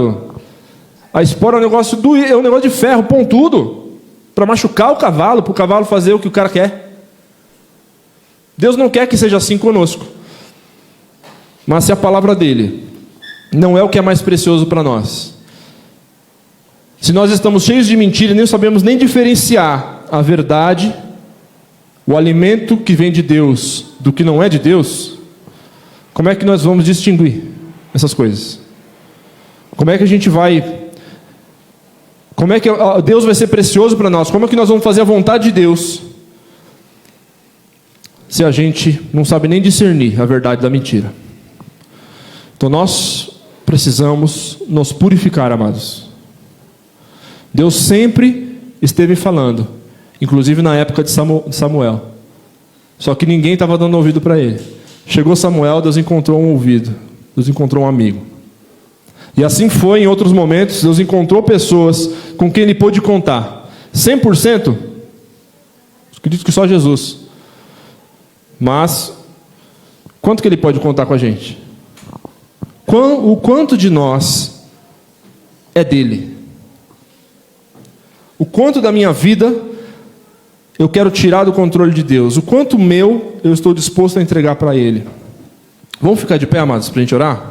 A espora é um negócio de ferro pontudo, para machucar o cavalo, para o cavalo fazer o que o cara quer. Deus não quer que seja assim conosco. Mas se a palavra dele não é o que é mais precioso para nós, se nós estamos cheios de mentira e nem sabemos nem diferenciar a verdade, o alimento que vem de Deus do que não é de Deus, como é que nós vamos distinguir essas coisas? Como é que a gente vai... Como é que Deus vai ser precioso para nós? Como é que nós vamos fazer a vontade de Deus se a gente não sabe nem discernir a verdade da mentira? Então nós precisamos nos purificar, amados. Deus sempre esteve falando, inclusive na época de Samuel. Só que ninguém estava dando ouvido para ele. Chegou Samuel, Deus encontrou um ouvido, Deus encontrou um amigo. E assim foi em outros momentos, Deus encontrou pessoas com quem Ele pôde contar. 100%? Acredito que só Jesus. Mas, quanto que Ele pode contar com a gente? O quanto de nós é dele? O quanto da minha vida eu quero tirar do controle de Deus? O quanto meu eu estou disposto a entregar para Ele? Vamos ficar de pé, amados, para a gente orar?